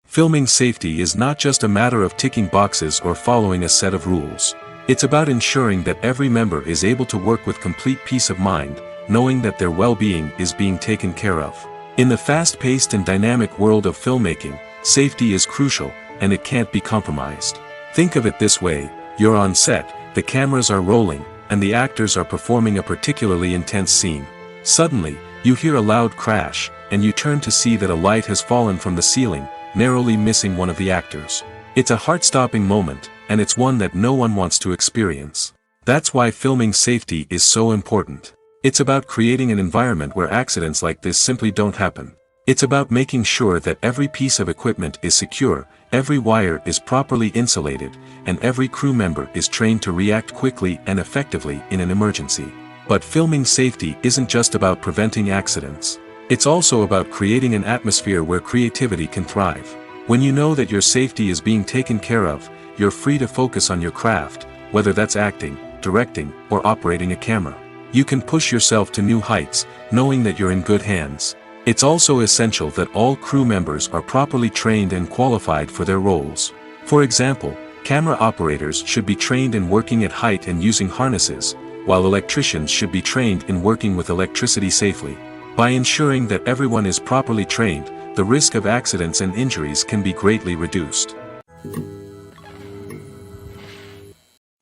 Filming safety is not just a matter of ticking boxes or following a set of rules. It's about ensuring that every member is able to work with complete peace of mind, knowing that their well-being is being taken care of. In the fast-paced and dynamic world of filmmaking, safety is crucial, and it can't be compromised. Think of it this way: you're on set, the cameras are rolling, and the actors are performing a particularly intense scene. Suddenly, you hear a loud crash, and you turn to see that a light has fallen from the ceiling, narrowly missing one of the actors. It's a heart-stopping moment, and it's one that no one wants to experience. That's why filming safety is so important. It's about creating an environment where accidents like this simply don't happen. It's about making sure that every piece of equipment is secure, every wire is properly insulated, and every crew member is trained to react quickly and effectively in an emergency. But filming safety isn't just about preventing accidents. It's also about creating an atmosphere where creativity can thrive. When you know that your safety is being taken care of, you're free to focus on your craft, whether that's acting, directing, or operating a camera. You can push yourself to new heights, knowing that you're in good hands. It's also essential that all crew members are properly trained and qualified for their roles. For example, camera operators should be trained in working at height and using harnesses, while electricians should be trained in working with electricity safely. By ensuring that everyone is properly trained, the risk of accidents and injuries can be greatly reduced.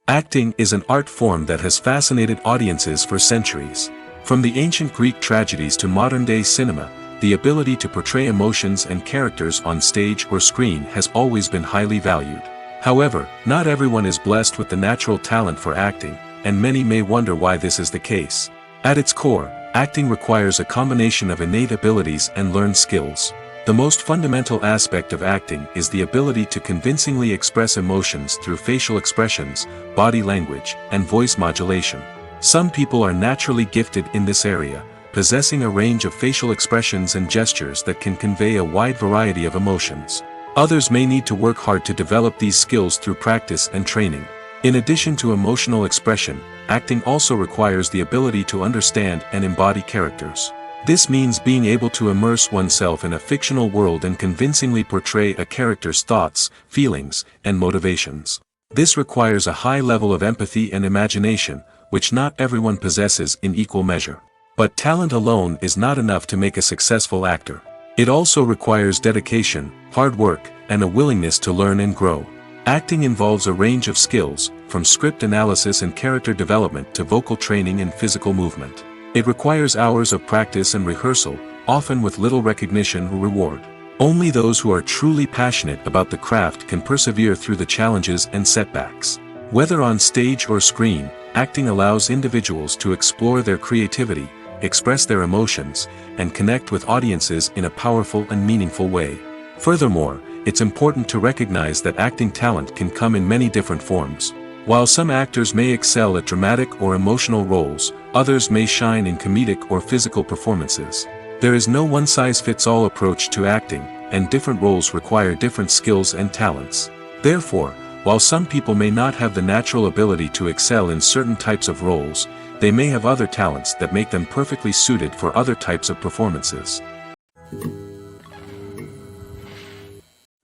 Acting is an art form that has fascinated audiences for centuries. From the ancient Greek tragedies to modern-day cinema, the ability to portray emotions and characters on stage or screen has always been highly valued. However, not everyone is blessed with the natural talent for acting, and many may wonder why this is the case. At its core, acting requires a combination of innate abilities and learned skills. The most fundamental aspect of acting is the ability to convincingly express emotions through facial expressions, body language, and voice modulation. Some people are naturally gifted in this area, possessing a range of facial expressions and gestures that can convey a wide variety of emotions. Others may need to work hard to develop these skills through practice and training. In addition to emotional expression, acting also requires the ability to understand and embody characters. This means being able to immerse oneself in a fictional world and convincingly portray a character's thoughts, feelings, and motivations. This requires a high level of empathy and imagination, which not everyone possesses in equal measure. But talent alone is not enough to make a successful actor. It also requires dedication, hard work, and a willingness to learn and grow. Acting involves a range of skills, from script analysis and character development to vocal training and physical movement. It requires hours of practice and rehearsal, often with little recognition or reward. Only those who are truly passionate about the craft can persevere through the challenges and setbacks. Whether on stage or screen, acting allows individuals to explore their creativity, express their emotions, and connect with audiences in a powerful and meaningful way. Furthermore, it's important to recognize that acting talent can come in many different forms. While some actors may excel at dramatic or emotional roles, others may shine in comedic or physical performances. There is no one-size-fits-all approach to acting, and different roles require different skills and talents. Therefore, while some people may not have the natural ability to excel in certain types of roles, they may have other talents that make them perfectly suited for other types of performances.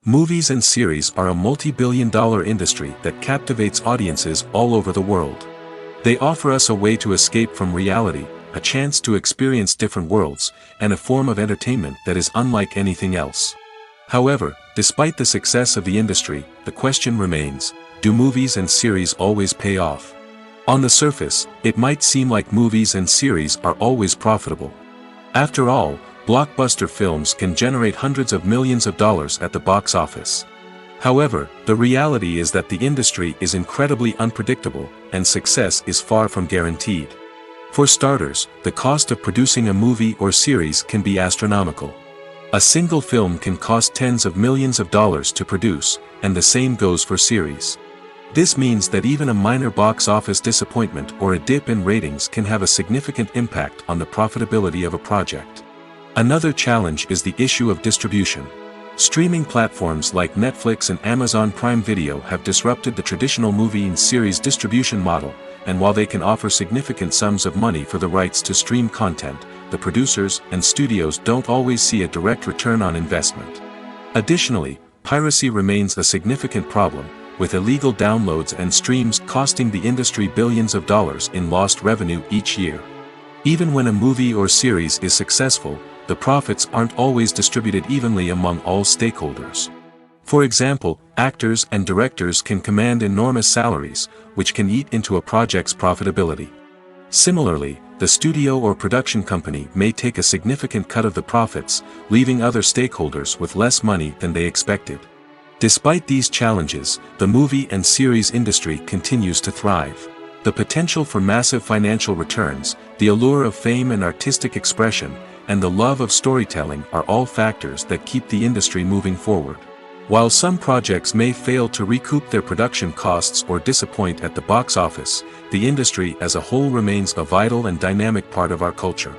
Movies and series are a multi-billion-dollar industry that captivates audiences all over the world. They offer us a way to escape from reality, a chance to experience different worlds, and a form of entertainment that is unlike anything else. However, despite the success of the industry, the question remains, do movies and series always pay off? On the surface, it might seem like movies and series are always profitable. After all, blockbuster films can generate hundreds of millions of dollars at the box office. However, the reality is that the industry is incredibly unpredictable, and success is far from guaranteed. For starters, the cost of producing a movie or series can be astronomical. A single film can cost tens of millions of dollars to produce, and the same goes for series. This means that even a minor box office disappointment or a dip in ratings can have a significant impact on the profitability of a project. Another challenge is the issue of distribution. Streaming platforms like Netflix and Amazon Prime Video have disrupted the traditional movie and series distribution model, and while they can offer significant sums of money for the rights to stream content, the producers and studios don't always see a direct return on investment. Additionally, piracy remains a significant problem, with illegal downloads and streams costing the industry billions of dollars in lost revenue each year. Even when a movie or series is successful, the profits aren't always distributed evenly among all stakeholders. For example, actors and directors can command enormous salaries, which can eat into a project's profitability. Similarly, the studio or production company may take a significant cut of the profits, leaving other stakeholders with less money than they expected. Despite these challenges, the movie and series industry continues to thrive. The potential for massive financial returns, the allure of fame and artistic expression, and the love of storytelling are all factors that keep the industry moving forward. While some projects may fail to recoup their production costs or disappoint at the box office, the industry as a whole remains a vital and dynamic part of our culture.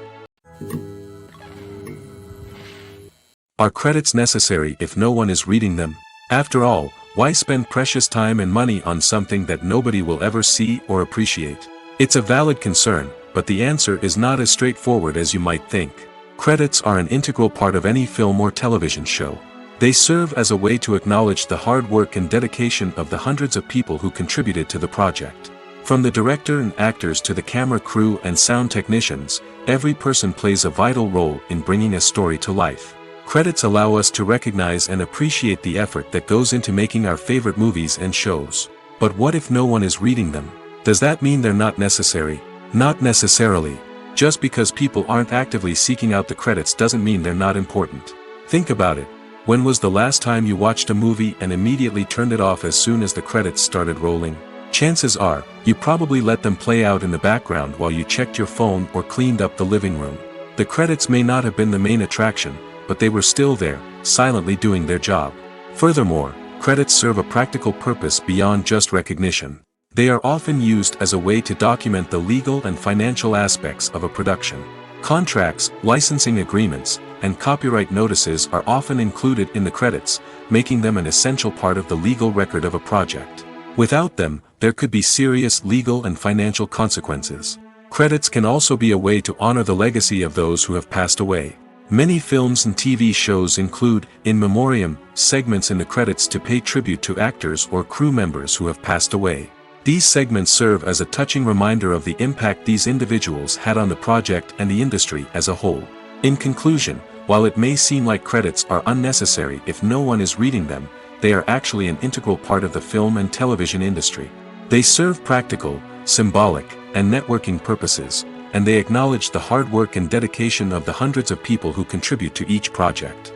Are credits necessary if no one is reading them? After all, why spend precious time and money on something that nobody will ever see or appreciate? It's a valid concern, but the answer is not as straightforward as you might think. Credits are an integral part of any film or television show. They serve as a way to acknowledge the hard work and dedication of the hundreds of people who contributed to the project. From the director and actors to the camera crew and sound technicians, every person plays a vital role in bringing a story to life. Credits allow us to recognize and appreciate the effort that goes into making our favorite movies and shows. But what if no one is reading them? Does that mean they're not necessary? Not necessarily. Just because people aren't actively seeking out the credits doesn't mean they're not important. Think about it. When was the last time you watched a movie and immediately turned it off as soon as the credits started rolling? Chances are, you probably let them play out in the background while you checked your phone or cleaned up the living room. The credits may not have been the main attraction, but they were still there, silently doing their job. Furthermore, credits serve a practical purpose beyond just recognition. They are often used as a way to document the legal and financial aspects of a production. Contracts, licensing agreements, and copyright notices are often included in the credits, making them an essential part of the legal record of a project. Without them, there could be serious legal and financial consequences. Credits can also be a way to honor the legacy of those who have passed away. Many films and TV shows include, in memoriam, segments in the credits to pay tribute to actors or crew members who have passed away. These segments serve as a touching reminder of the impact these individuals had on the project and the industry as a whole. In conclusion, while it may seem like credits are unnecessary if no one is reading them, they are actually an integral part of the film and television industry. They serve practical, symbolic, and networking purposes, and they acknowledge the hard work and dedication of the hundreds of people who contribute to each project.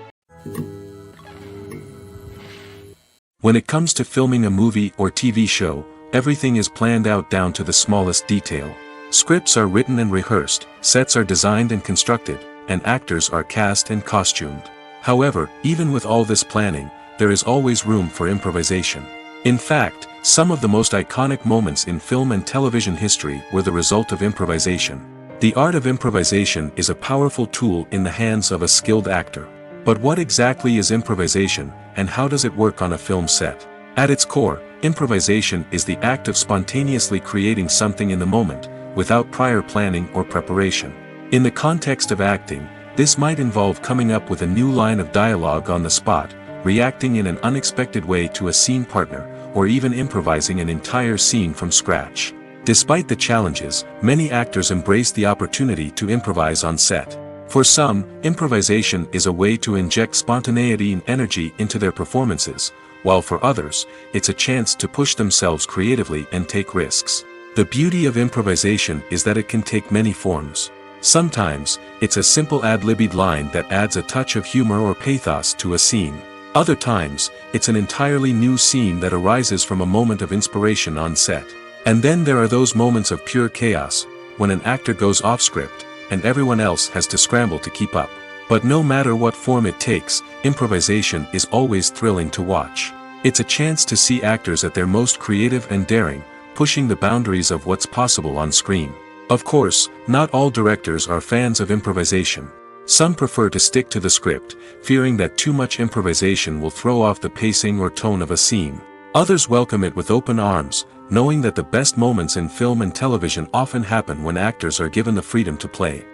When it comes to filming a movie or TV show, everything is planned out down to the smallest detail. Scripts are written and rehearsed, sets are designed and constructed, and actors are cast and costumed. However, even with all this planning, there is always room for improvisation. In fact, some of the most iconic moments in film and television history were the result of improvisation. The art of improvisation is a powerful tool in the hands of a skilled actor. But what exactly is improvisation, and how does it work on a film set? At its core, improvisation is the act of spontaneously creating something in the moment, without prior planning or preparation. In the context of acting, this might involve coming up with a new line of dialogue on the spot, reacting in an unexpected way to a scene partner, or even improvising an entire scene from scratch. Despite the challenges, many actors embrace the opportunity to improvise on set. For some, improvisation is a way to inject spontaneity and energy into their performances, while for others, it's a chance to push themselves creatively and take risks. The beauty of improvisation is that it can take many forms. Sometimes, it's a simple ad-libbed line that adds a touch of humor or pathos to a scene. Other times, it's an entirely new scene that arises from a moment of inspiration on set. And then there are those moments of pure chaos, when an actor goes off script, and everyone else has to scramble to keep up. But no matter what form it takes, improvisation is always thrilling to watch. It's a chance to see actors at their most creative and daring, pushing the boundaries of what's possible on screen. Of course, not all directors are fans of improvisation. Some prefer to stick to the script, fearing that too much improvisation will throw off the pacing or tone of a scene. Others welcome it with open arms, knowing that the best moments in film and television often happen when actors are given the freedom to play.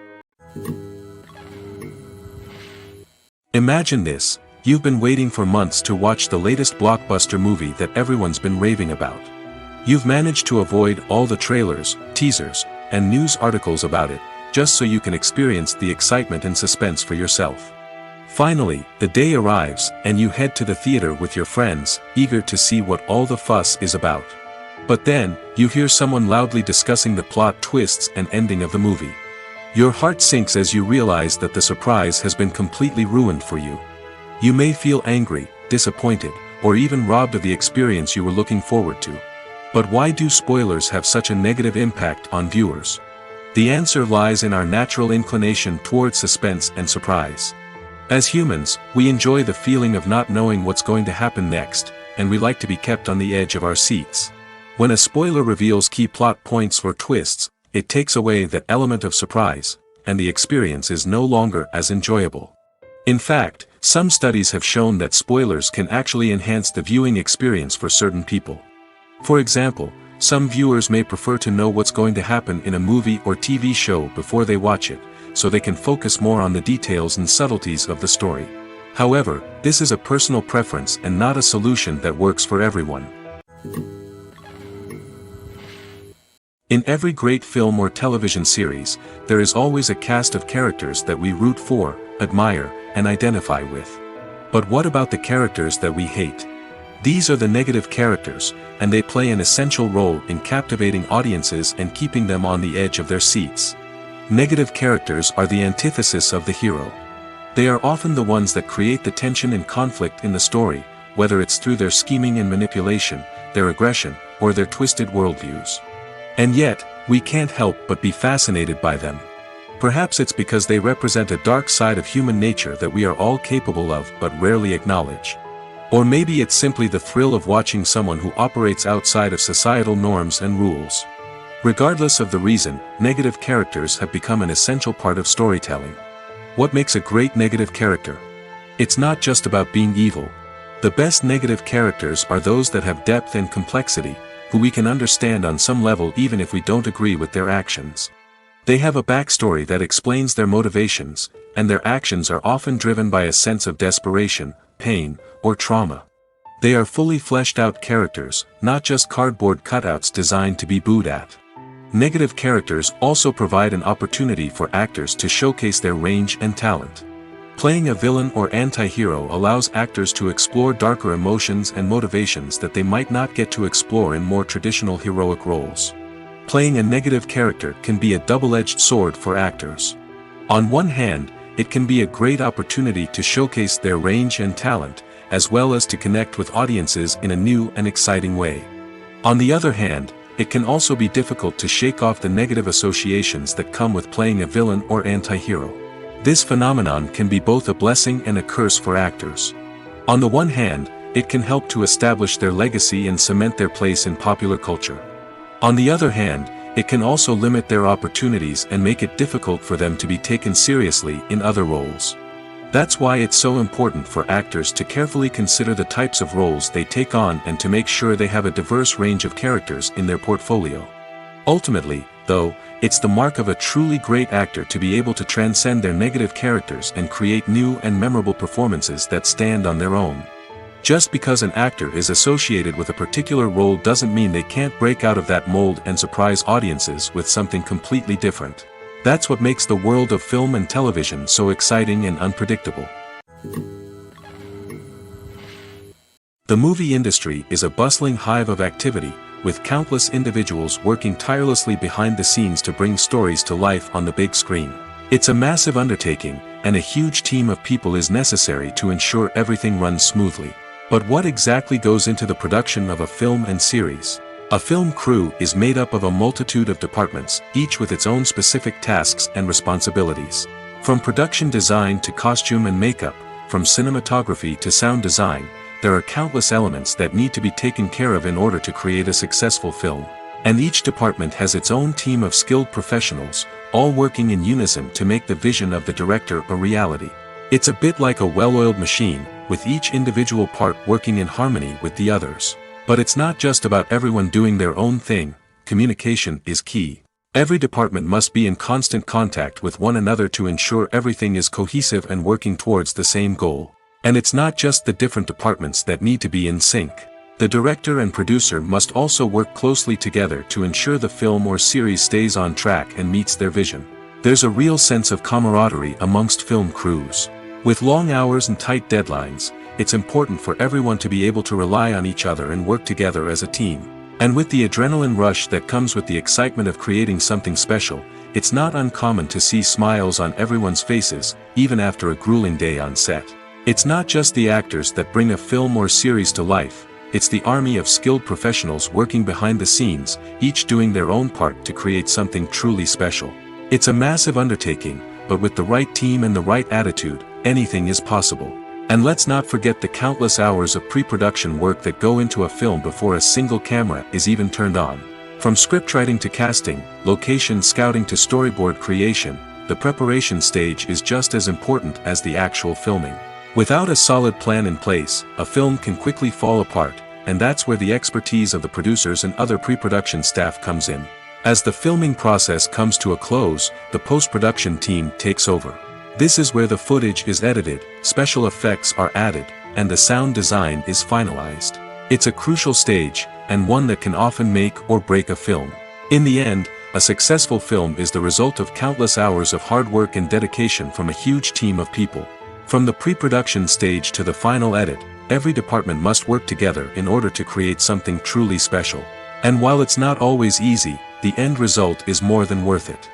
Imagine this: you've been waiting for months to watch the latest blockbuster movie that everyone's been raving about. You've managed to avoid all the trailers, teasers, and news articles about it, just so you can experience the excitement and suspense for yourself. Finally, the day arrives, and you head to the theater with your friends, eager to see what all the fuss is about. But then, you hear someone loudly discussing the plot twists and ending of the movie. Your heart sinks as you realize that the surprise has been completely ruined for you. You may feel angry, disappointed, or even robbed of the experience you were looking forward to. But why do spoilers have such a negative impact on viewers? The answer lies in our natural inclination toward suspense and surprise. As humans, we enjoy the feeling of not knowing what's going to happen next, and we like to be kept on the edge of our seats. When a spoiler reveals key plot points or twists, it takes away that element of surprise, and the experience is no longer as enjoyable. In fact, some studies have shown that spoilers can actually enhance the viewing experience for certain people. For example, some viewers may prefer to know what's going to happen in a movie or TV show before they watch it, so they can focus more on the details and subtleties of the story. However, this is a personal preference and not a solution that works for everyone. In every great film or television series, there is always a cast of characters that we root for, admire, and identify with. But what about the characters that we hate? These are the negative characters, and they play an essential role in captivating audiences and keeping them on the edge of their seats. Negative characters are the antithesis of the hero. They are often the ones that create the tension and conflict in the story, whether it's through their scheming and manipulation, their aggression, or their twisted worldviews. And yet, we can't help but be fascinated by them. Perhaps it's because they represent a dark side of human nature that we are all capable of but rarely acknowledge. Or maybe it's simply the thrill of watching someone who operates outside of societal norms and rules. Regardless of the reason, negative characters have become an essential part of storytelling. What makes a great negative character? It's not just about being evil. The best negative characters are those that have depth and complexity, who we can understand on some level even if we don't agree with their actions. They have a backstory that explains their motivations, and their actions are often driven by a sense of desperation, pain, or trauma. They are fully fleshed out characters, not just cardboard cutouts designed to be booed at. Negative characters also provide an opportunity for actors to showcase their range and talent. Playing a villain or anti-hero allows actors to explore darker emotions and motivations that they might not get to explore in more traditional heroic roles. Playing a negative character can be a double-edged sword for actors. On one hand, it can be a great opportunity to showcase their range and talent, as well as to connect with audiences in a new and exciting way. On the other hand, it can also be difficult to shake off the negative associations that come with playing a villain or anti-hero. This phenomenon can be both a blessing and a curse for actors. On the one hand, it can help to establish their legacy and cement their place in popular culture. On the other hand, it can also limit their opportunities and make it difficult for them to be taken seriously in other roles. That's why it's so important for actors to carefully consider the types of roles they take on and to make sure they have a diverse range of characters in their portfolio. Ultimately, though, it's the mark of a truly great actor to be able to transcend their negative characters and create new and memorable performances that stand on their own. Just because an actor is associated with a particular role doesn't mean they can't break out of that mold and surprise audiences with something completely different. That's what makes the world of film and television so exciting and unpredictable. The movie industry is a bustling hive of activity, with countless individuals working tirelessly behind the scenes to bring stories to life on the big screen. It's a massive undertaking, and a huge team of people is necessary to ensure everything runs smoothly. But what exactly goes into the production of a film and series? A film crew is made up of a multitude of departments, each with its own specific tasks and responsibilities. From production design to costume and makeup, from cinematography to sound design, there are countless elements that need to be taken care of in order to create a successful film. And each department has its own team of skilled professionals, all working in unison to make the vision of the director a reality. It's a bit like a well-oiled machine, with each individual part working in harmony with the others. But it's not just about everyone doing their own thing. Communication is key. Every department must be in constant contact with one another to ensure everything is cohesive and working towards the same goal. And it's not just the different departments that need to be in sync. The director and producer must also work closely together to ensure the film or series stays on track and meets their vision. There's a real sense of camaraderie amongst film crews. With long hours and tight deadlines, it's important for everyone to be able to rely on each other and work together as a team. And with the adrenaline rush that comes with the excitement of creating something special, it's not uncommon to see smiles on everyone's faces, even after a grueling day on set. It's not just the actors that bring a film or series to life, it's the army of skilled professionals working behind the scenes, each doing their own part to create something truly special. It's a massive undertaking, but with the right team and the right attitude, anything is possible. And let's not forget the countless hours of pre-production work that go into a film before a single camera is even turned on. From scriptwriting to casting, location scouting to storyboard creation, the preparation stage is just as important as the actual filming. Without a solid plan in place, a film can quickly fall apart, and that's where the expertise of the producers and other pre-production staff comes in. As the filming process comes to a close, the post-production team takes over. This is where the footage is edited, special effects are added, and the sound design is finalized. It's a crucial stage, and one that can often make or break a film. In the end, a successful film is the result of countless hours of hard work and dedication from a huge team of people. From the pre-production stage to the final edit, every department must work together in order to create something truly special. And while it's not always easy, the end result is more than worth it.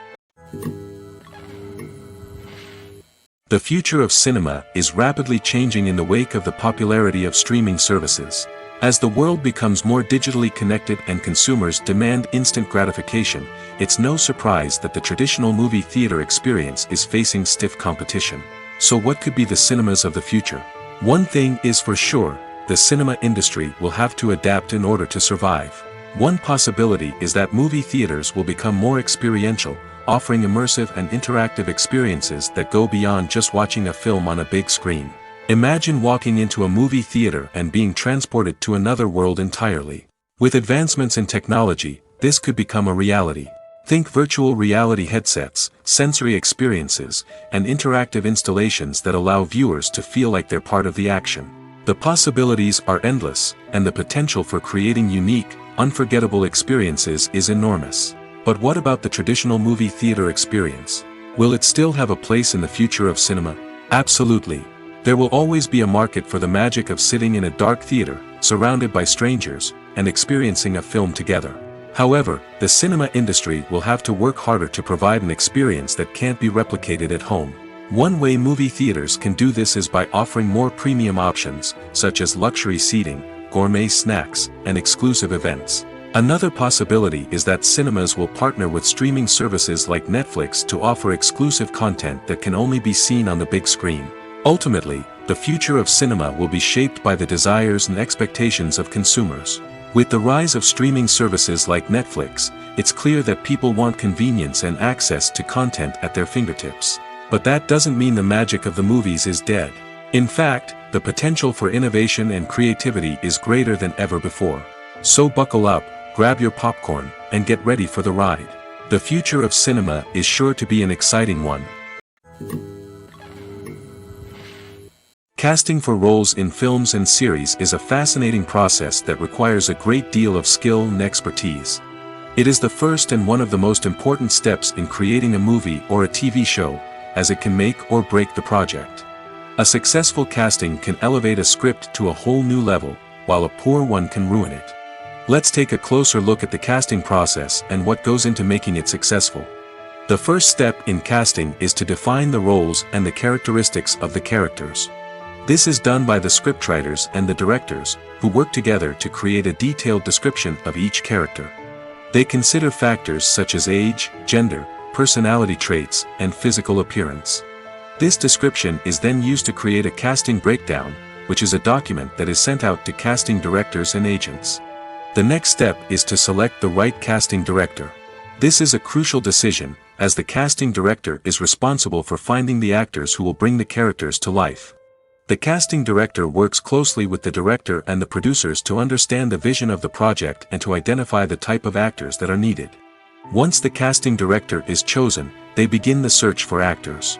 The future of cinema is rapidly changing in the wake of the popularity of streaming services. As the world becomes more digitally connected and consumers demand instant gratification, it's no surprise that the traditional movie theater experience is facing stiff competition. So what could be the cinemas of the future? One thing is for sure, the cinema industry will have to adapt in order to survive. One possibility is that movie theaters will become more experiential, offering immersive and interactive experiences that go beyond just watching a film on a big screen. Imagine walking into a movie theater and being transported to another world entirely. With advancements in technology, this could become a reality. Think virtual reality headsets, sensory experiences, and interactive installations that allow viewers to feel like they're part of the action. The possibilities are endless, and the potential for creating unique, unforgettable experiences is enormous. But what about the traditional movie theater experience? Will it still have a place in the future of cinema? Absolutely. There will always be a market for the magic of sitting in a dark theater, surrounded by strangers, and experiencing a film together. However, the cinema industry will have to work harder to provide an experience that can't be replicated at home. One way movie theaters can do this is by offering more premium options, such as luxury seating, gourmet snacks, and exclusive events. Another possibility is that cinemas will partner with streaming services like Netflix to offer exclusive content that can only be seen on the big screen. Ultimately, the future of cinema will be shaped by the desires and expectations of consumers. With the rise of streaming services like Netflix, it's clear that people want convenience and access to content at their fingertips. But that doesn't mean the magic of the movies is dead. In fact, the potential for innovation and creativity is greater than ever before. So buckle up, grab your popcorn, and get ready for the ride. The future of cinema is sure to be an exciting one. Casting for roles in films and series is a fascinating process that requires a great deal of skill and expertise. It is the first and one of the most important steps in creating a movie or a TV show, as it can make or break the project. A successful casting can elevate a script to a whole new level, while a poor one can ruin it. Let's take a closer look at the casting process and what goes into making it successful. The first step in casting is to define the roles and the characteristics of the characters. This is done by the scriptwriters and the directors, who work together to create a detailed description of each character. They consider factors such as age, gender, personality traits, and physical appearance. This description is then used to create a casting breakdown, which is a document that is sent out to casting directors and agents. The next step is to select the right casting director. This is a crucial decision, as the casting director is responsible for finding the actors who will bring the characters to life. The casting director works closely with the director and the producers to understand the vision of the project and to identify the type of actors that are needed. Once the casting director is chosen, they begin the search for actors.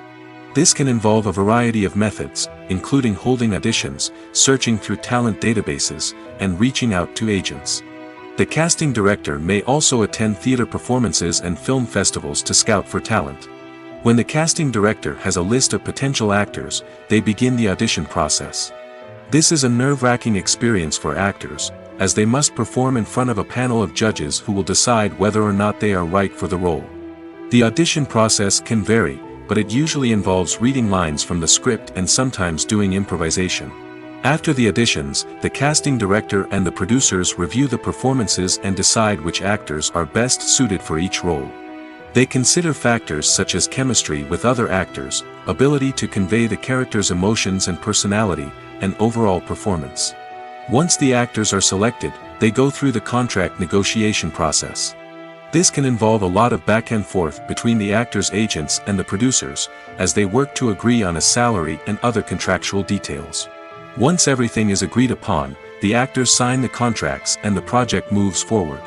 This can involve a variety of methods, including holding auditions, searching through talent databases, and reaching out to agents. The casting director may also attend theater performances and film festivals to scout for talent. When the casting director has a list of potential actors, they begin the audition process. This is a nerve-wracking experience for actors, as they must perform in front of a panel of judges who will decide whether or not they are right for the role. The audition process can vary, but it usually involves reading lines from the script and sometimes doing improvisation. After the auditions, the casting director and the producers review the performances and decide which actors are best suited for each role. They consider factors such as chemistry with other actors, ability to convey the character's emotions and personality, and overall performance. Once the actors are selected, they go through the contract negotiation process. This can involve a lot of back and forth between the actors' agents and the producers, as they work to agree on a salary and other contractual details. Once everything is agreed upon, the actors sign the contracts and the project moves forward.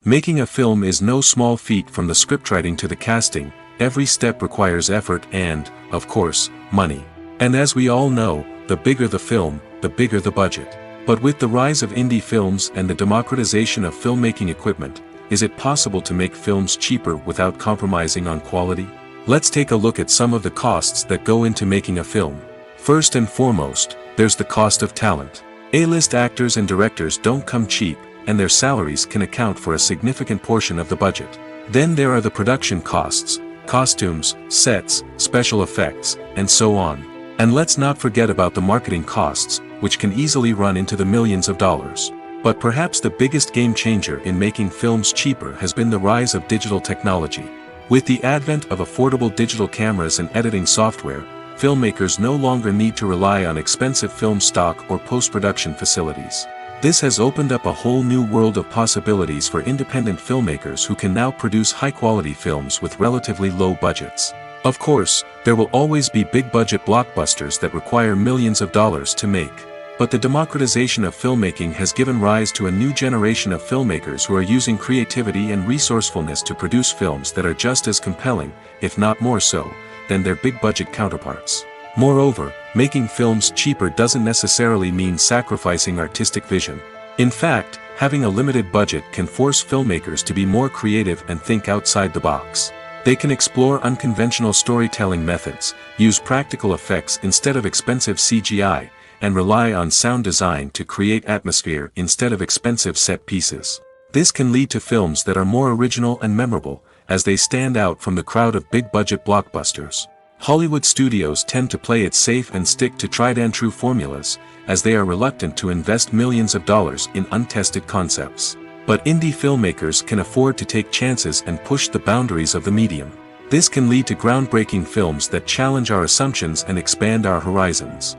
Making a film is no small feat. From the scriptwriting to the casting, every step requires effort and, of course, money. And as we all know, the bigger the film, the bigger the budget. But with the rise of indie films and the democratization of filmmaking equipment, is it possible to make films cheaper without compromising on quality? Let's take a look at some of the costs that go into making a film. First and foremost, there's the cost of talent. A-list actors and directors don't come cheap, and their salaries can account for a significant portion of the budget. Then there are the production costs, costumes, sets, special effects, and so on. And let's not forget about the marketing costs, which can easily run into the millions of dollars. But perhaps the biggest game changer in making films cheaper has been the rise of digital technology. With the advent of affordable digital cameras and editing software, filmmakers no longer need to rely on expensive film stock or post-production facilities. This has opened up a whole new world of possibilities for independent filmmakers who can now produce high-quality films with relatively low budgets. Of course, there will always be big-budget blockbusters that require millions of dollars to make. But the democratization of filmmaking has given rise to a new generation of filmmakers who are using creativity and resourcefulness to produce films that are just as compelling, if not more so, than their big-budget counterparts. Moreover, making films cheaper doesn't necessarily mean sacrificing artistic vision. In fact, having a limited budget can force filmmakers to be more creative and think outside the box. They can explore unconventional storytelling methods, use practical effects instead of expensive CGI, and rely on sound design to create atmosphere instead of expensive set pieces. This can lead to films that are more original and memorable, as they stand out from the crowd of big-budget blockbusters. Hollywood studios tend to play it safe and stick to tried-and-true formulas, as they are reluctant to invest millions of dollars in untested concepts. But indie filmmakers can afford to take chances and push the boundaries of the medium. This can lead to groundbreaking films that challenge our assumptions and expand our horizons.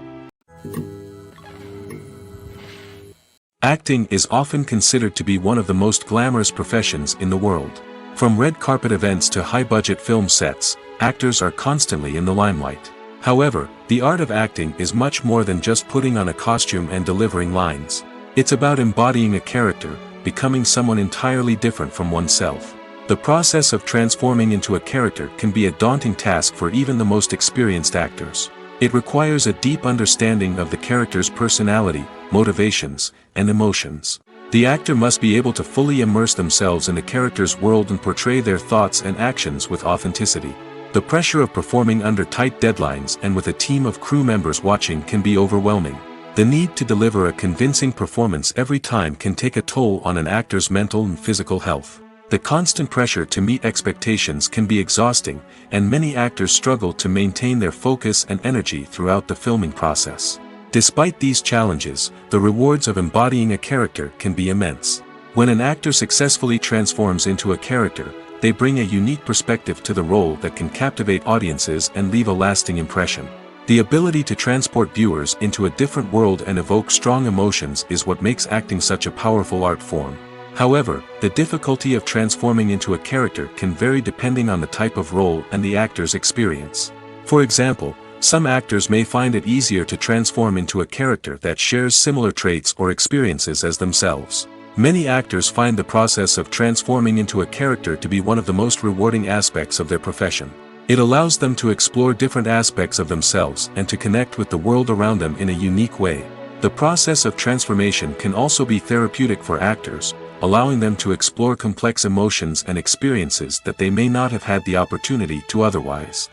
Acting is often considered to be one of the most glamorous professions in the world. From red carpet events to high-budget film sets, actors are constantly in the limelight. However, the art of acting is much more than just putting on a costume and delivering lines. It's about embodying a character, becoming someone entirely different from oneself. The process of transforming into a character can be a daunting task for even the most experienced actors. It requires a deep understanding of the character's personality, motivations, and emotions. The actor must be able to fully immerse themselves in the character's world and portray their thoughts and actions with authenticity. The pressure of performing under tight deadlines and with a team of crew members watching can be overwhelming. The need to deliver a convincing performance every time can take a toll on an actor's mental and physical health. The constant pressure to meet expectations can be exhausting, and many actors struggle to maintain their focus and energy throughout the filming process. Despite these challenges, the rewards of embodying a character can be immense. When an actor successfully transforms into a character, they bring a unique perspective to the role that can captivate audiences and leave a lasting impression. The ability to transport viewers into a different world and evoke strong emotions is what makes acting such a powerful art form. However, the difficulty of transforming into a character can vary depending on the type of role and the actor's experience. For example, some actors may find it easier to transform into a character that shares similar traits or experiences as themselves. Many actors find the process of transforming into a character to be one of the most rewarding aspects of their profession. It allows them to explore different aspects of themselves and to connect with the world around them in a unique way. The process of transformation can also be therapeutic for actors, allowing them to explore complex emotions and experiences that they may not have had the opportunity to otherwise.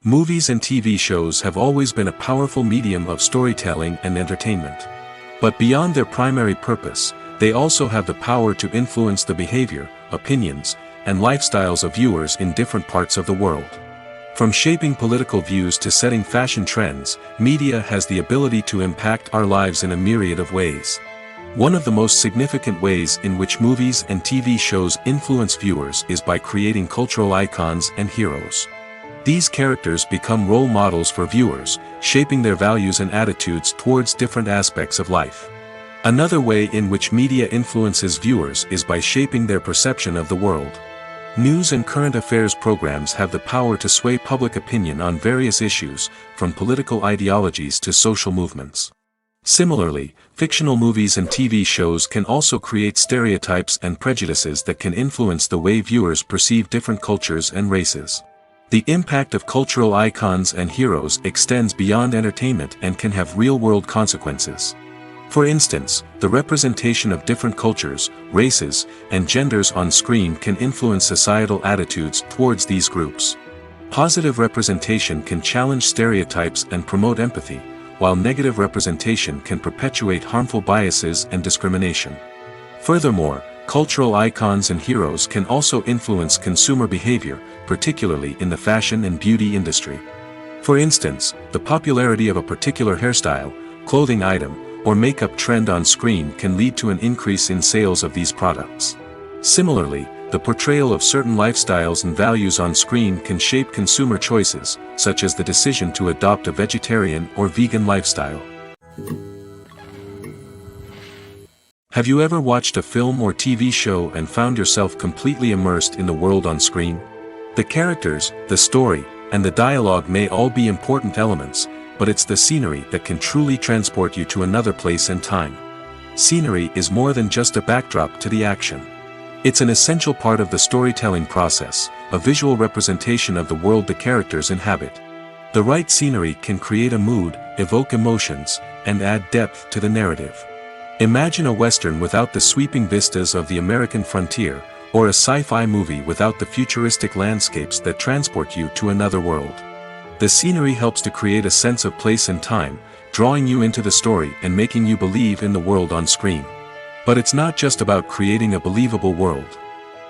Movies and TV shows have always been a powerful medium of storytelling and entertainment. But beyond their primary purpose, they also have the power to influence the behavior, opinions, and lifestyles of viewers in different parts of the world. From shaping political views to setting fashion trends, media has the ability to impact our lives in a myriad of ways. One of the most significant ways in which movies and TV shows influence viewers is by creating cultural icons and heroes. These characters become role models for viewers, shaping their values and attitudes towards different aspects of life. Another way in which media influences viewers is by shaping their perception of the world. News and current affairs programs have the power to sway public opinion on various issues, from political ideologies to social movements. Similarly, fictional movies and TV shows can also create stereotypes and prejudices that can influence the way viewers perceive different cultures and races. The impact of cultural icons and heroes extends beyond entertainment and can have real-world consequences. For instance, the representation of different cultures, races, and genders on screen can influence societal attitudes towards these groups. Positive representation can challenge stereotypes and promote empathy, while negative representation can perpetuate harmful biases and discrimination. Furthermore, cultural icons and heroes can also influence consumer behavior, particularly in the fashion and beauty industry. For instance, the popularity of a particular hairstyle, clothing item, or makeup trend on screen can lead to an increase in sales of these products. Similarly, the portrayal of certain lifestyles and values on screen can shape consumer choices, such as the decision to adopt a vegetarian or vegan lifestyle. Have you ever watched a film or TV show and found yourself completely immersed in the world on screen? The characters, the story, and the dialogue may all be important elements, but it's the scenery that can truly transport you to another place and time. Scenery is more than just a backdrop to the action. It's an essential part of the storytelling process, a visual representation of the world the characters inhabit. The right scenery can create a mood, evoke emotions, and add depth to the narrative. Imagine a Western without the sweeping vistas of the American frontier, or a sci-fi movie without the futuristic landscapes that transport you to another world. The scenery helps to create a sense of place and time, drawing you into the story and making you believe in the world on screen. But it's not just about creating a believable world.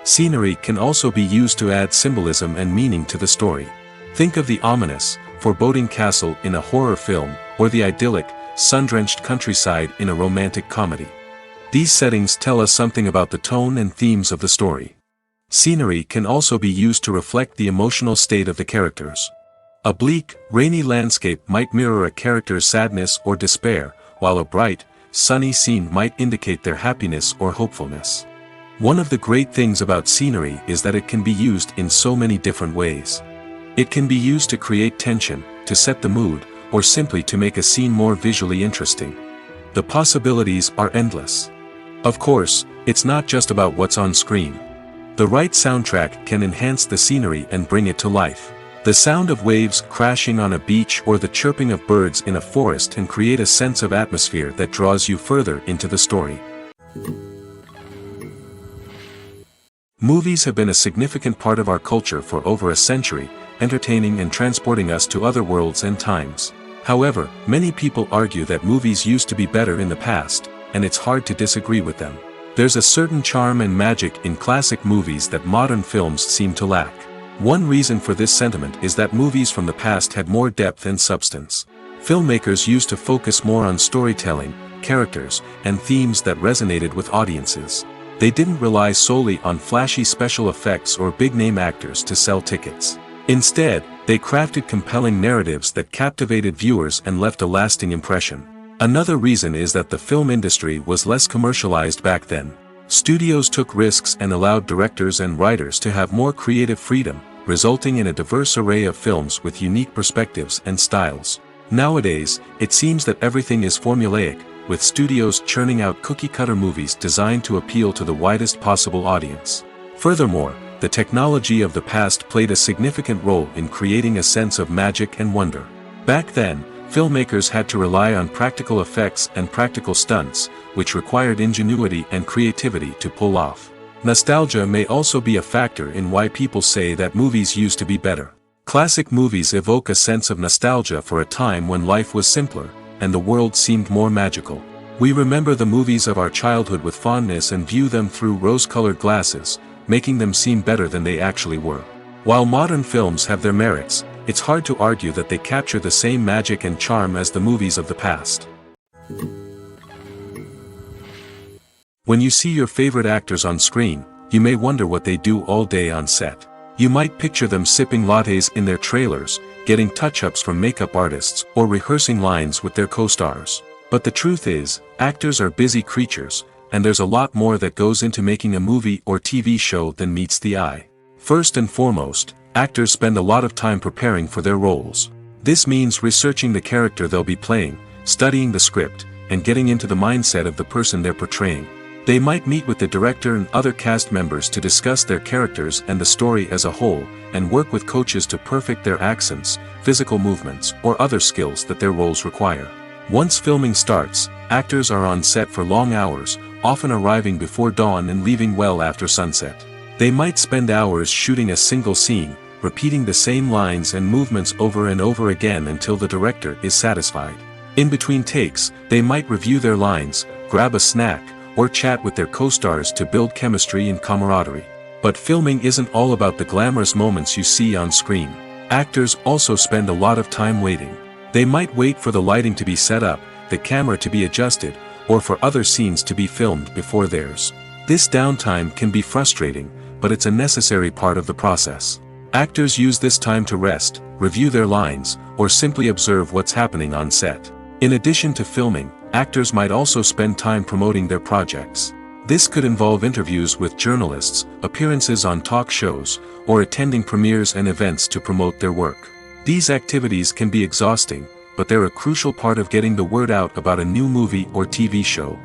Scenery can also be used to add symbolism and meaning to the story. Think of the ominous, foreboding castle in a horror film, or the idyllic, sun-drenched countryside in a romantic comedy. These settings tell us something about the tone and themes of the story. Scenery can also be used to reflect the emotional state of the characters. A bleak, rainy landscape might mirror a character's sadness or despair, while a bright, sunny scene might indicate their happiness or hopefulness. One of the great things about scenery is that it can be used in so many different ways. It can be used to create tension, to set the mood, or simply to make a scene more visually interesting. The possibilities are endless. Of course, it's not just about what's on screen. The right soundtrack can enhance the scenery and bring it to life. The sound of waves crashing on a beach or the chirping of birds in a forest can create a sense of atmosphere that draws you further into the story. Movies have been a significant part of our culture for over a century, entertaining and transporting us to other worlds and times. However, many people argue that movies used to be better in the past, and it's hard to disagree with them. There's a certain charm and magic in classic movies that modern films seem to lack. One reason for this sentiment is that movies from the past had more depth and substance. Filmmakers used to focus more on storytelling, characters, and themes that resonated with audiences. They didn't rely solely on flashy special effects or big-name actors to sell tickets. Instead, they crafted compelling narratives that captivated viewers and left a lasting impression. Another reason is that the film industry was less commercialized back then. Studios took risks and allowed directors and writers to have more creative freedom, resulting in a diverse array of films with unique perspectives and styles. Nowadays, it seems that everything is formulaic, with studios churning out cookie-cutter movies designed to appeal to the widest possible audience. Furthermore, the technology of the past played a significant role in creating a sense of magic and wonder. Back then, filmmakers had to rely on practical effects and practical stunts, which required ingenuity and creativity to pull off. Nostalgia may also be a factor in why people say that movies used to be better. Classic movies evoke a sense of nostalgia for a time when life was simpler, and the world seemed more magical. We remember the movies of our childhood with fondness and view them through rose-colored glasses, making them seem better than they actually were. While modern films have their merits, it's hard to argue that they capture the same magic and charm as the movies of the past. When you see your favorite actors on screen, you may wonder what they do all day on set. You might picture them sipping lattes in their trailers, getting touch-ups from makeup artists, or rehearsing lines with their co-stars. But the truth is, actors are busy creatures, and there's a lot more that goes into making a movie or TV show than meets the eye. First and foremost, actors spend a lot of time preparing for their roles. This means researching the character they'll be playing, studying the script, and getting into the mindset of the person they're portraying. They might meet with the director and other cast members to discuss their characters and the story as a whole, and work with coaches to perfect their accents, physical movements, or other skills that their roles require. Once filming starts, actors are on set for long hours, often arriving before dawn and leaving well after sunset. They might spend hours shooting a single scene, repeating the same lines and movements over and over again until the director is satisfied. In between takes, they might review their lines, grab a snack, or chat with their co-stars to build chemistry and camaraderie. But filming isn't all about the glamorous moments you see on screen. Actors also spend a lot of time waiting. They might wait for the lighting to be set up, the camera to be adjusted, or for other scenes to be filmed before theirs. This downtime can be frustrating, but it's a necessary part of the process. Actors use this time to rest, review their lines, or simply observe what's happening on set. In addition to filming, actors might also spend time promoting their projects. This could involve interviews with journalists, appearances on talk shows, or attending premieres and events to promote their work. These activities can be exhausting, but they're a crucial part of getting the word out about a new movie or TV show.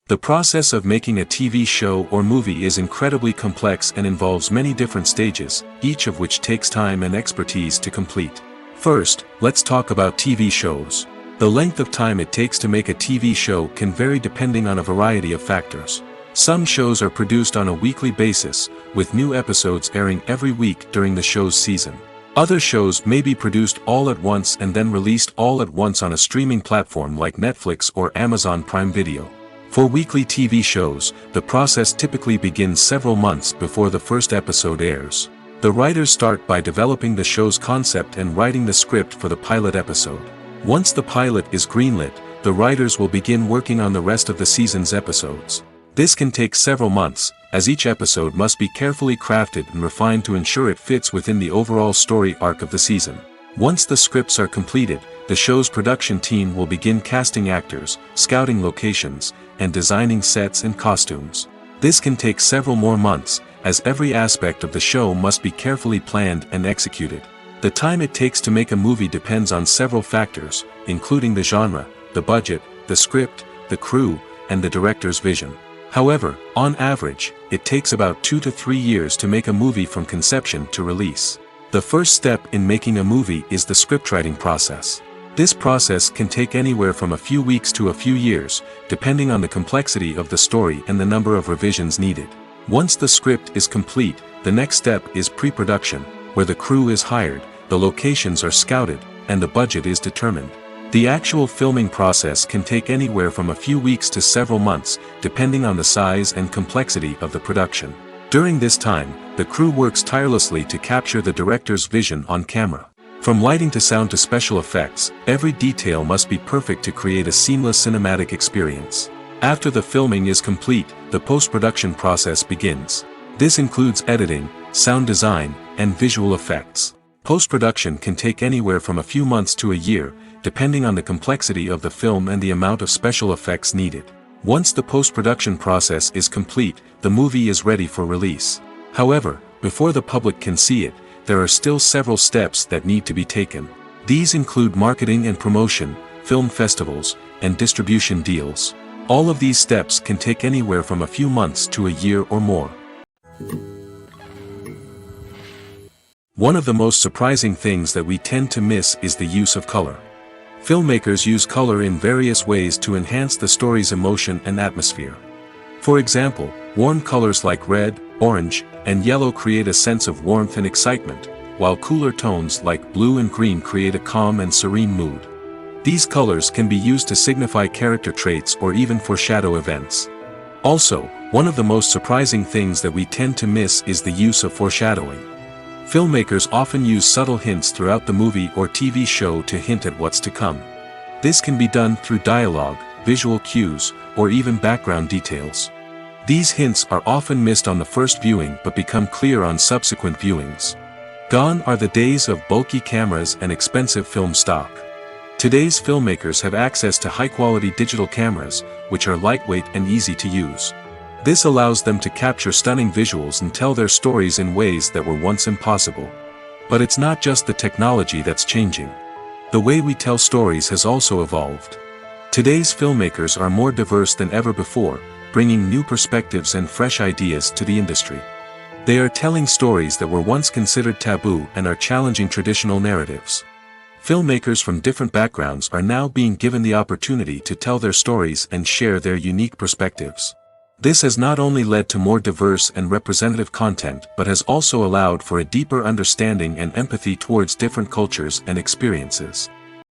The process of making a TV show or movie is incredibly complex and involves many different stages, each of which takes time and expertise to complete. First, let's talk about TV shows. The length of time it takes to make a TV show can vary depending on a variety of factors. Some shows are produced on a weekly basis, with new episodes airing every week during the show's season. Other shows may be produced all at once and then released all at once on a streaming platform like Netflix or Amazon Prime Video. For weekly TV shows, the process typically begins several months before the first episode airs. The writers start by developing the show's concept and writing the script for the pilot episode. Once the pilot is greenlit, the writers will begin working on the rest of the season's episodes. This can take several months, as each episode must be carefully crafted and refined to ensure it fits within the overall story arc of the season. Once the scripts are completed, the show's production team will begin casting actors, scouting locations, and designing sets and costumes. This can take several more months, as every aspect of the show must be carefully planned and executed. The time it takes to make a movie depends on several factors, including the genre, the budget, the script, the crew, and the director's vision. However, on average, it takes about 2 to 3 years to make a movie from conception to release. The first step in making a movie is the scriptwriting process. This process can take anywhere from a few weeks to a few years, depending on the complexity of the story and the number of revisions needed. Once the script is complete, the next step is pre-production, where the crew is hired, the locations are scouted, and the budget is determined. The actual filming process can take anywhere from a few weeks to several months, depending on the size and complexity of the production. During this time, the crew works tirelessly to capture the director's vision on camera. From lighting to sound to special effects, every detail must be perfect to create a seamless cinematic experience. After the filming is complete, the post-production process begins. This includes editing, sound design, and visual effects. Post-production can take anywhere from a few months to a year, depending on the complexity of the film and the amount of special effects needed. Once the post-production process is complete, the movie is ready for release. However, before the public can see it, there are still several steps that need to be taken. These include marketing and promotion, film festivals, and distribution deals. All of these steps can take anywhere from a few months to a year or more. One of the most surprising things that we tend to miss is the use of color. Filmmakers use color in various ways to enhance the story's emotion and atmosphere. For example, warm colors like red, orange, and yellow create a sense of warmth and excitement, while cooler tones like blue and green create a calm and serene mood. These colors can be used to signify character traits or even foreshadow events. Also, one of the most surprising things that we tend to miss is the use of foreshadowing. Filmmakers often use subtle hints throughout the movie or TV show to hint at what's to come. This can be done through dialogue, visual cues, or even background details. These hints are often missed on the first viewing but become clear on subsequent viewings. Gone are the days of bulky cameras and expensive film stock. Today's filmmakers have access to high-quality digital cameras, which are lightweight and easy to use. This allows them to capture stunning visuals and tell their stories in ways that were once impossible. But it's not just the technology that's changing. The way we tell stories has also evolved. Today's filmmakers are more diverse than ever before, bringing new perspectives and fresh ideas to the industry. They are telling stories that were once considered taboo and are challenging traditional narratives. Filmmakers from different backgrounds are now being given the opportunity to tell their stories and share their unique perspectives. This has not only led to more diverse and representative content but has also allowed for a deeper understanding and empathy towards different cultures and experiences.